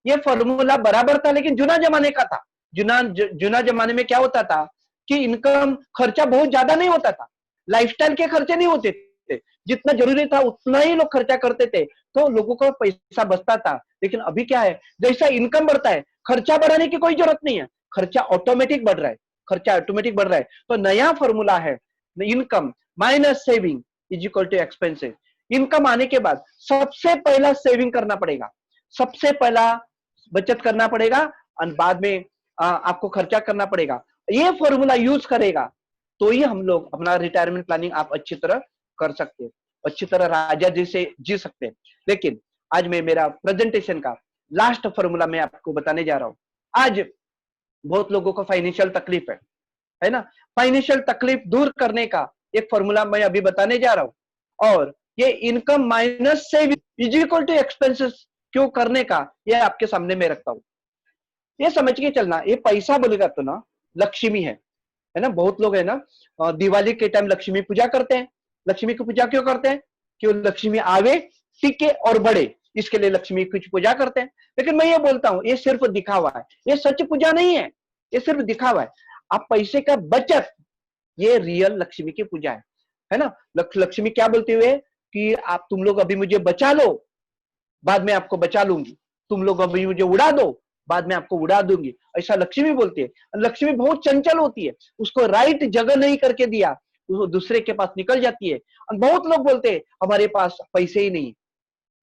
ये फॉर्मूला बराबर था, लेकिन जुना जमाने का था। जुना जमाने में क्या होता था कि इनकम खर्चा बहुत ज्यादा नहीं होता था, लाइफस्टाइल के खर्चे नहीं होते थे, जितना जरूरी था उतना ही लोग खर्चा करते थे, तो लोगों को पैसा बचता था। लेकिन अभी क्या है, जैसा इनकम बढ़ता है खर्चा बढ़ाने की कोई जरूरत नहीं है, खर्चा ऑटोमेटिक बढ़ रहा है, खर्चा ऑटोमेटिक बढ़ रहा है। तो नया फॉर्मूला है income minus saving is equal to expenses. Income आने के बाद सबसे पहला सेविंग करना पड़ेगा, सबसे पहला बचत करना पड़ेगा और बाद में आपको खर्चा करना पड़ेगा। ये फॉर्मूला यूज करेगा तो ही हम लोग अपना रिटायरमेंट प्लानिंग आप अच्छी तरह कर सकते हैं, अच्छी तरह राजा जी से जी सकते हैं। लेकिन आज मैं मेरा प्रेजेंटेशन का लास्ट फॉर्मूला मैं आपको बताने जा रहा हूं। आज बहुत लोगों को फाइनेंशियल तकलीफ है ना, फाइनेंशियल तकलीफ दूर करने का एक फॉर्मूला मैं अभी बताने जा रहा हूं। और ये income minus saving is equal to expenses क्यों करने का, ये आपके सामने मैं रखता हूं। ये समझ के चलना, ये पैसा बोलेगा तो ना लक्ष्मी है ना। बहुत लोग है ना दिवाली के टाइम लक्ष्मी पूजा करते हैं। लक्ष्मी की पूजा क्यों करते हैं, कि वो लक्ष्मी आवे, टिके और बढ़े, इसके लिए लक्ष्मी की पूजा करते हैं। लेकिन मैं ये बोलता हूं, ये सिर्फ दिखावा है, ये सच पूजा नहीं है, ये सिर्फ दिखावा है। आप पैसे का बचत, ये रियल लक्ष्मी की पूजा है ना। लक्ष्मी क्या बोलते हुए कि आप तुम लोग अभी मुझे बचा लो, बाद में आपको बचा लूंगी, तुम लोग अभी मुझे उड़ा दो, बाद में आपको उड़ा दूंगी, ऐसा लक्ष्मी बोलती है। लक्ष्मी बहुत चंचल होती है, उसको राइट जगह नहीं करके दिया, वो दूसरे के पास निकल जाती है। और बहुत लोग बोलते हैं हमारे पास पैसे ही नहीं,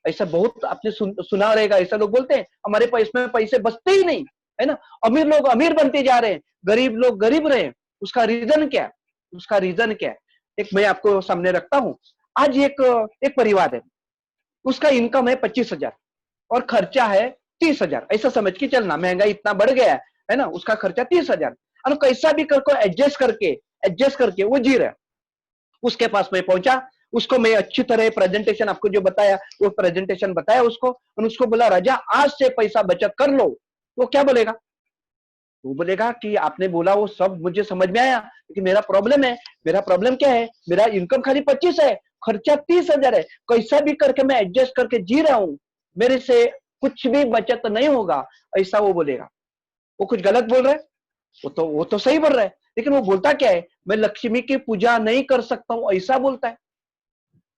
ऐसा बहुत आपने सुना रहेगा, ऐसा लोग बोलते हैं हमारे पास में पैसे बचते ही नहीं, है ना। अमीर लोग अमीर बनते जा रहे हैं, गरीब लोग गरीब रहे। उसका रीजन क्या है, उसका रीजन क्या है, एक मैं आपको सामने रखता हूं। आज एक परिवार है, उसका इनकम है 25,000 और खर्चा है 30,000, ऐसा समझ के चलना, महंगाई इतना बढ़ गया है ना, उसका खर्चा 30,000 और कैसा भी करके एडजस्ट करके वो जी रहा है। उसके पास मैं पहुंचा, उसको मैं अच्छी तरह प्रेजेंटेशन आपको जो बताया वो प्रेजेंटेशन बताया उसको, और उसको बोला राजा आज से पैसा बचत कर लो। तो क्या बोलेगा, वो बोलेगा कि आपने बोला वो सब मुझे समझ में आया, लेकिन मेरा प्रॉब्लम है। मेरा प्रॉब्लम क्या है, मेरा इनकम खाली 25 है, खर्चा 30,000 है, कैसा भी करके मैं एडजस्ट करके जी रहा हूं, मेरे से कुछ भी बचत नहीं होगा, ऐसा वो बोलेगा। वो कुछ गलत बोल रहा है, वो तो सही बोल रहा है, लेकिन वो बोलता क्या है, मैं लक्ष्मी की पूजा नहीं कर सकता हूं, ऐसा बोलता है।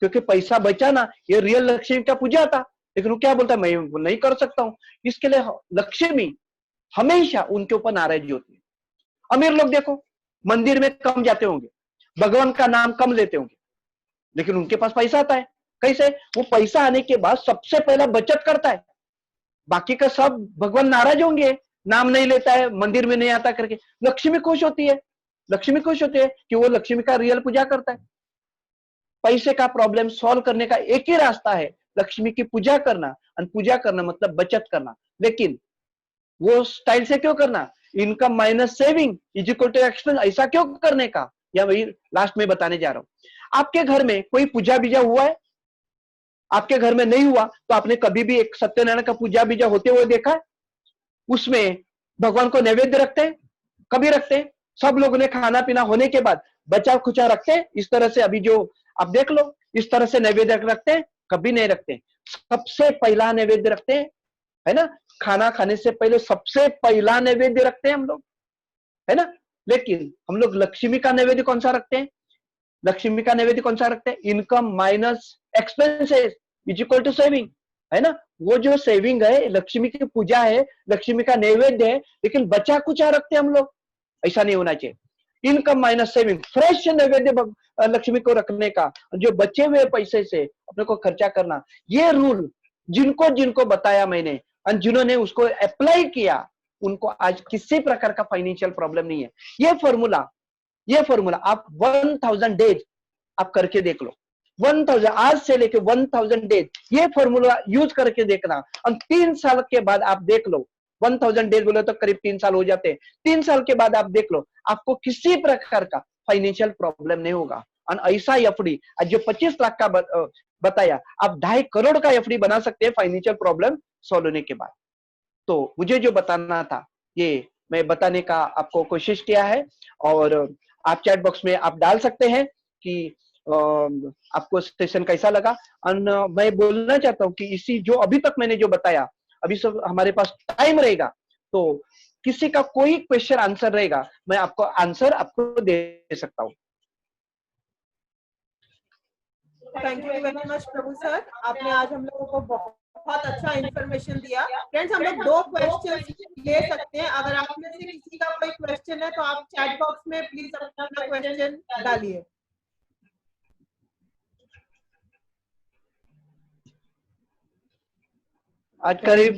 क्योंकि पैसा बचाना ये रियल लक्ष्मी का पूजा था, लेकिन वो क्या बोलता है, मैं नहीं कर सकता हूं। इसके लिए लक्ष्मी हमेशा उनके ऊपर नाराज होती है। अमीर लोग देखो मंदिर में कम जाते होंगे, भगवान का नाम कम लेते होंगे, लेकिन उनके पास पैसा आता है। कैसे, वो पैसा आने के बाद सबसे पहला बचत करता है, बाकी का सब भगवान नाराज होंगे, नाम नहीं लेता है, मंदिर में नहीं आता करके। लक्ष्मी खुश होती है, लक्ष्मी खुश होती है कि वो लक्ष्मी का रियल पूजा करता है। पैसे का प्रॉब्लम सॉल्व करने का एक ही रास्ता है, लक्ष्मी की पूजा करना। और पूजा करना मतलब बचत करना, लेकिन वो स्टाइल से क्यों करना, income minus saving is equal to expense, ऐसा क्यों करने का, या वही लास्ट में बताने जा रहा हूं। आपके घर में कोई पूजा बीजा हुआ है, आपके घर में नहीं हुआ तो आपने कभी भी एक सत्यनारायण का पूजा बीजा होते हुए देखा है, उसमें भगवान को नैवेद्य रखते हैं, कभी रखते हैं, सब लोगों ने खाना पीना होने के बाद बचा खुचा रखते हैं, इस तरह से अभी जो आप देख लो इस तरह से नैवेद्य रखते हैं, कभी नहीं रखते। सबसे पहला नैवेद्य रखते हैं, है ना, खाना खाने से पहले सबसे पहला नैवेद्य रखते हैं हम लोग, है ना। लेकिन हम लोग लक्ष्मी का नैवेद्य कौन सा रखते हैं, लक्ष्मी का नैवेद्य कौन सा रखते हैं, income minus expenses is equal to saving, है ना। वो जो सेविंग है लक्ष्मी की पूजा है, लक्ष्मी का नैवेद्य है, लेकिन बचा कुचा रखते हैं हम लोग, ऐसा नहीं होना चाहिए। इनकम माइनस सेविंग, फ्रेश नैवेद्य लक्ष्मी को रखने का, जो बचे हुए पैसे से अपने को खर्चा करना, ये रूल जिनको जिनको बताया मैंने और जिन्होंने उसको अप्लाई किया, उनको आज किसी प्रकार का फाइनेंशियल प्रॉब्लम नहीं है। ये फॉर्मूला आप 1000 डेज आप करके देख लो। 1000 आज से लेके 1000 डेज ये फॉर्मूला यूज करके देखना, और 3 साल के बाद आप देख लो। 1000 डेज बोले तो करीब 3 साल हो जाते हैं। 3 साल के बाद आप देख लो, आपको किसी प्रकार का फाइनेंशियल प्रॉब्लम नहीं होगा। और ऐसा एफडी आज जो 25 लाख का बताया, आप 2.5 करोड़ का एफडी बना सकते हैं फाइनेंशियल प्रॉब्लम सॉल्व होने के बाद। तो मुझे जो बताना था ये मैं बताने का आपको कोशिश किया है, और आप चैट बॉक्स में आप डाल सकते हैं कि आपको सेशन कैसा लगा। और मैं बोलना चाहता हूँ कि इसी जो अभी तक मैंने जो बताया, अभी सब हमारे पास टाइम रहेगा, तो किसी का कोई क्वेश्चन आंसर रहेगा, मैं आपको आंसर आपको दे सकता हूँ। Thank you very much Prabhu sir, आपने आज हम लोगों को बहुत अच्छा इंफॉर्मेशन दिया। फ्रेंड्स, हम लोग 2 क्वेश्चन ले सकते हैं। अगर आप में से किसी का कोई क्वेश्चन है तो आप चैट बॉक्स में प्लीज अपना क्वेश्चन डालिए। आज करीब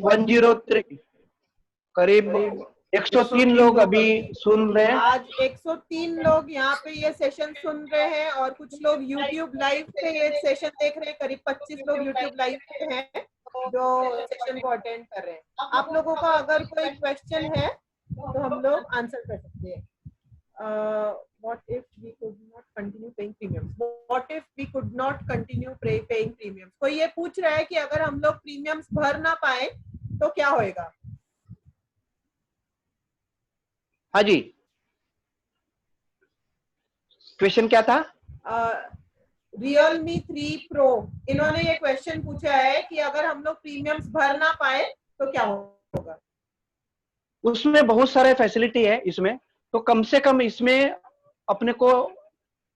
103 लोग अभी सुन रहे हैं। आज 103 लोग यहाँ पे ये सेशन सुन रहे हैं, और कुछ लोग YouTube लाइव पे ये सेशन देख रहे हैं। करीब 25 लोग YouTube लाइव पे हैं जो सेशन को अटेंड कर रहे हैं। आप लोगों का अगर कोई क्वेश्चन है तो हम लोग आंसर कर सकते हैं। What if we could not continue paying premiums? What if we could not continue paying premiums? कोई ये पूछ रहा है कि अगर हम लोग प्रीमियम्स भर ना पाए तो क्या होएगा? हाँ जी, क्वेश्चन क्या था? Realme 3 Pro, इन्होंने ये क्वेश्चन पूछा है कि अगर हम लोग प्रीमियम्स भर ना पाए तो क्या होगा? उसमें बहुत सारे फैसिलिटी है इसमें, तो कम से कम इसमें अपने को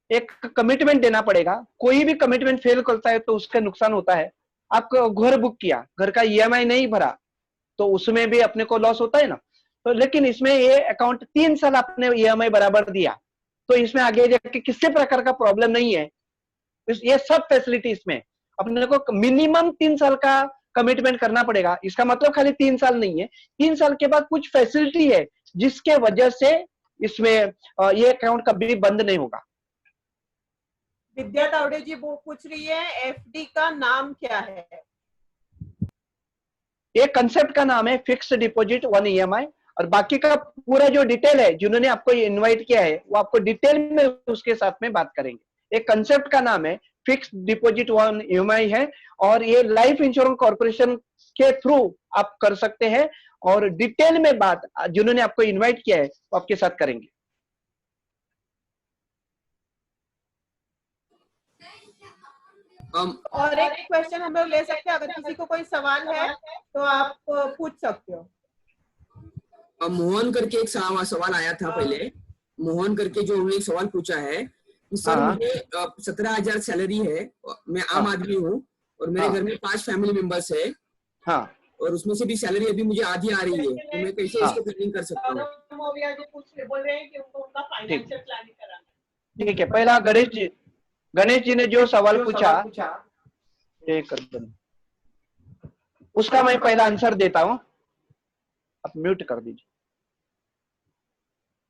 एक कमिटमेंट देना पड़ेगा। कोई भी कमिटमेंट फेल करता है तो उसका नुकसान होता है। आप घर बुक किया, घर का ईएमआई नहीं भरा, तो उसमें भी अपने को लॉस होता है ना। तो लेकिन इसमें ये अकाउंट 3 साल आपने ईएमआई बराबर दिया, तो इसमें आगे जाके किसी प्रकार का प्रॉब्लम नहीं है। ये सब फैसिलिटी इसमें अपने को मिनिमम 3 साल का कमिटमेंट करना पड़ेगा। इसका मतलब खाली 3 साल नहीं है, 3 साल के बाद कुछ फैसिलिटी है जिसके वजह से इसमें ये अकाउंट कभी बंद नहीं होगा। विद्या तावड़े जी वो पूछ रही है एफडी का नाम क्या है? ये कंसेप्ट का नाम है फिक्स्ड डिपॉजिट 1 ईएमआई, और बाकी का पूरा जो डिटेल है, जिन्होंने आपको इनवाइट किया है वो आपको डिटेल में उसके साथ में बात करेंगे। एक कंसेप्ट का नाम है फिक्स्ड डिपॉजिट 1 ईएमआई है, और ये लाइफ इंश्योरेंस कॉर्पोरेशन के थ्रू आप कर सकते हैं, और डिटेल में बात जिन्होंने आपको इनवाइट किया है वो आपके साथ करेंगे। और एक क्वेश्चन हम लोग ले सकते हैं, अगर किसी को कोई सवाल है तो आप पूछ सकते हो। मोहन करके एक सवाल आया था पहले, मोहन करके जो उन्होंने एक सवाल पूछा है कि सर मुझे 17,000 सैलरी है, मैं आम आदमी हूँ और मेरे घर में 5 फैमिली मेंबर्स है, और उसमें से भी सैलरी अभी मुझे आधी आ रही है, तो मैं कैसे इसको प्लानिंग कर सकता हूँ? बोल रहे हैं कि उनका फाइनेंशियल प्लानिंग कराना। ठीक है, पहला गणेश जी ने जो सवाल पूछा, उसका मैं पहला आंसर देता हूं। आप म्यूट कर दीजिए।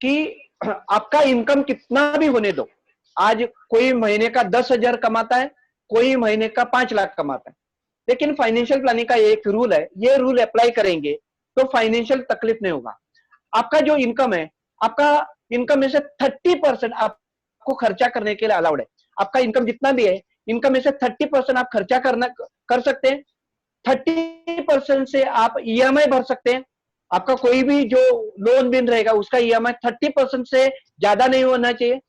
कि आपका इनकम कितना भी होने दो, आज कोई महीने का 10,000 कमाता है, कोई महीने का 5 लाख कमाता है, लेकिन फाइनेंशियल प्लानिंग का एक रूल है, ये रूल अप्लाई करेंगे तो फाइनेंशियल तकलीफ नहीं होगा। आपका जो इनकम है, आपका इनकम में से 30% आपको खर्चा करने के लिए अलाउड है। आपका इनकम जितना भी है, इनकम में से 30% आप खर्चा कर सकते हैं, 30% से आप ईएमआई भर सकते हैं। आपका कोई भी जो लोन बिल रहेगा उसका ईएमआई 30% से ज्यादा नहीं होना चाहिए।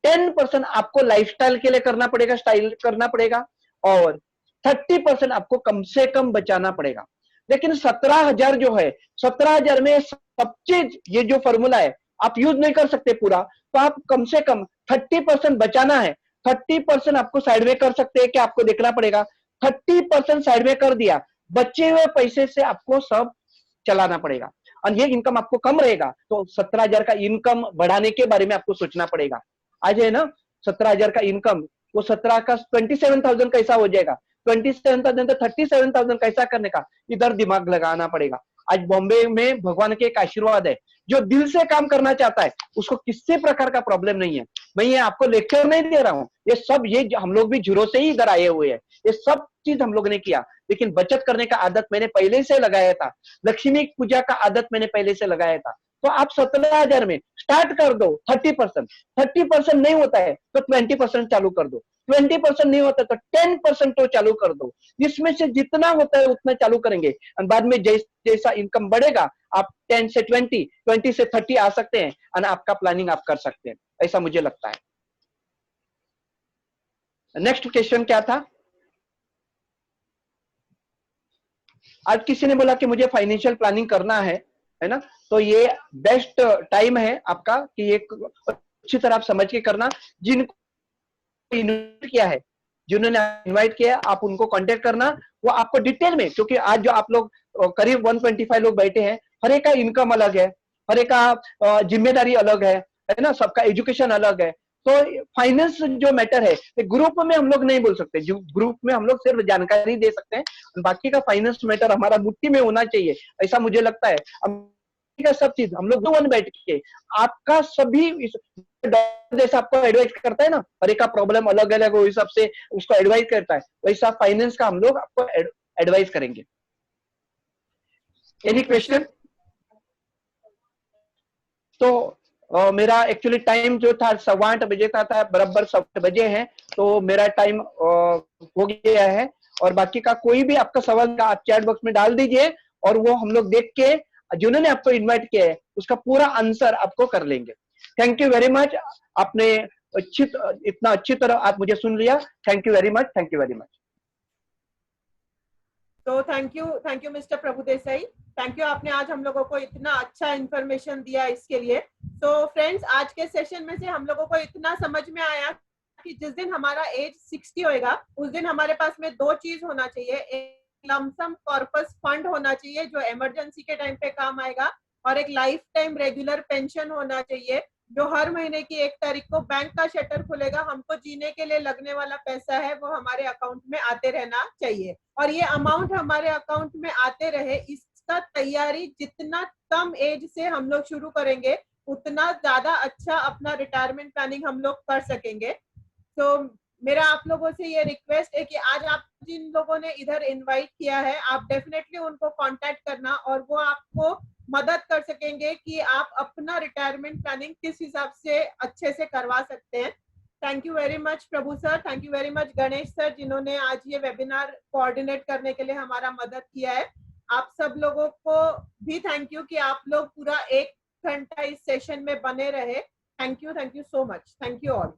10% आपको लाइफस्टाइल के लिए करना पड़ेगा, स्टाइल करना पड़ेगा, और 30% आपको कम से कम बचाना पड़ेगा। लेकिन 17,000 जो है, 17,000 में सब चीज, ये जो फॉर्मूला है आप यूज नहीं कर सकते पूरा, तो आप कम से कम 30% बचाना है। 30% आपको साइड में कर सकते हैं कि आपको देखना पड़ेगा। 30% साइड में कर दिया, बचे हुए पैसे से आपको सब चलाना पड़ेगा। और ये इनकम आपको कम रहेगा तो 17,000 का इनकम बढ़ाने के बारे में आपको सोचना पड़ेगा। आज है ना 17,000 का इनकम, वो 17 का 27,000 कैसा हो जाएगा, 27,000 तो 37,000 कैसा करने का, इधर दिमाग लगाना पड़ेगा। आज बॉम्बे में भगवान के एक आशीर्वाद है, जो दिल से काम करना चाहता है उसको किसी प्रकार का प्रॉब्लम नहीं है। मैं ये आपको लेक्चर नहीं दे रहा हूँ, ये सब ये हम लोग भी जीरो से ही इधर आए हुए हैं, ये सब चीज हम लोग ने किया। लेकिन बचत करने का आदत मैंने पहले से लगाया था, लक्ष्मी पूजा का आदत मैंने पहले से लगाया था। तो आप 17,000 में स्टार्ट कर दो 30%, 30% नहीं होता है तो 20% चालू कर दो, 20% नहीं होता तो 10% तो चालू कर दो। इसमें से जितना होता है उतना चालू करेंगे और बाद में जैसा इनकम बढ़ेगा आप 10 से 20, 20 से 30 आ सकते हैं और आपका प्लानिंग आप कर सकते हैं, ऐसा मुझे लगता है। नेक्स्ट क्वेश्चन क्या था? आज किसी ने बोला कि मुझे फाइनेंशियल प्लानिंग करना है ना, तो ये बेस्ट टाइम है आपका कि एक अच्छी तरह आप समझ के करना। जिनको इन्वाइट किया है, जिन्होंने इन्वाइट किया है, आप उनको कांटेक्ट करना, वो आपको डिटेल में, क्योंकि आज जो आप लोग करीब 125 लोग बैठे हैं, हर एक का इनकम अलग है, हर एक का जिम्मेदारी अलग है ना, सबका एजुकेशन अलग है। तो फाइनेंस जो मैटर है ग्रुप में हम लोग नहीं बोल सकते, ग्रुप में हम लोग सिर्फ जानकारी दे सकते हैं, बाकी का फाइनेंस मैटर हमारा मुट्ठी में होना चाहिए, ऐसा मुझे लगता है। का सब चीज हम लोग वन बैठ के आपका सभी जैसा आपको एडवाइस करता है ना, हर एक का प्रॉब्लम अलग अलग हो हिसाब से उसको एडवाइस करता है, वैसा फाइनेंस का हम लोग आपको एडवाइस करेंगे। Any question? तो मेरा एक्चुअली टाइम जो था 8:15 बजे का था, बराबर 7 बजे है, तो मेरा टाइम हो गया है। और बाकी का कोई भी आपका सवाल का आप चैट बॉक्स में डाल दीजिए और वो हम लोग देख के जिन्होंने आपको इनवाइट किया है उसका पूरा आंसर आपको कर लेंगे। थैंक यू वेरी मच, आपने इतना अच्छी तरह आप मुझे सुन लिया। Thank you very much, thank you very much. तो thank you mister Prabhu Desai, thank you, आपने आज हम लोगों को इतना अच्छा इंफॉर्मेशन दिया इसके लिए। तो फ्रेंड्स, आज के सेशन में से हम लोगों को इतना समझ में आया कि जिस दिन हमारा एज 60 होएगा उस दिन हमारे पास में दो चीज होना चाहिए, एक लमसम कॉर्पस फंड होना चाहिए जो इमरजेंसी के टाइम पे काम आएगा, और एक लाइफ टाइम रेगुलर पेंशन होना चाहिए जो हर महीने की 1 तारीख को बैंक का शटर खुलेगा, हमको जीने के लिए लगने वाला पैसा है वो हमारे अकाउंट में आते रहना चाहिए, और ये अमाउंट हमारे अकाउंट में आते रहे, इसका तैयारी जितना कम एज से हम लोग शुरू करेंगे उतना ज्यादा अच्छा अपना रिटायरमेंट प्लानिंग हम लोग कर सकेंगे। तो मेरा आप लोगों से ये रिक्वेस्ट है कि आज आप जिन लोगों ने इधर इनवाइट किया है आप डेफिनेटली उनको कांटेक्ट करना और वो आपको मदद कर सकेंगे कि आप अपना रिटायरमेंट प्लानिंग किस हिसाब से अच्छे से करवा सकते हैं। Thank you very much Prabhu sir, thank you very much Ganesh sir जिन्होंने आज ये वेबिनार कोऑर्डिनेट करने के लिए हमारा मदद किया है। आप सब लोगों को भी थैंक यू कि आप लोग पूरा 1 घंटा इस सेशन में बने रहे। Thank you so much, thank you all.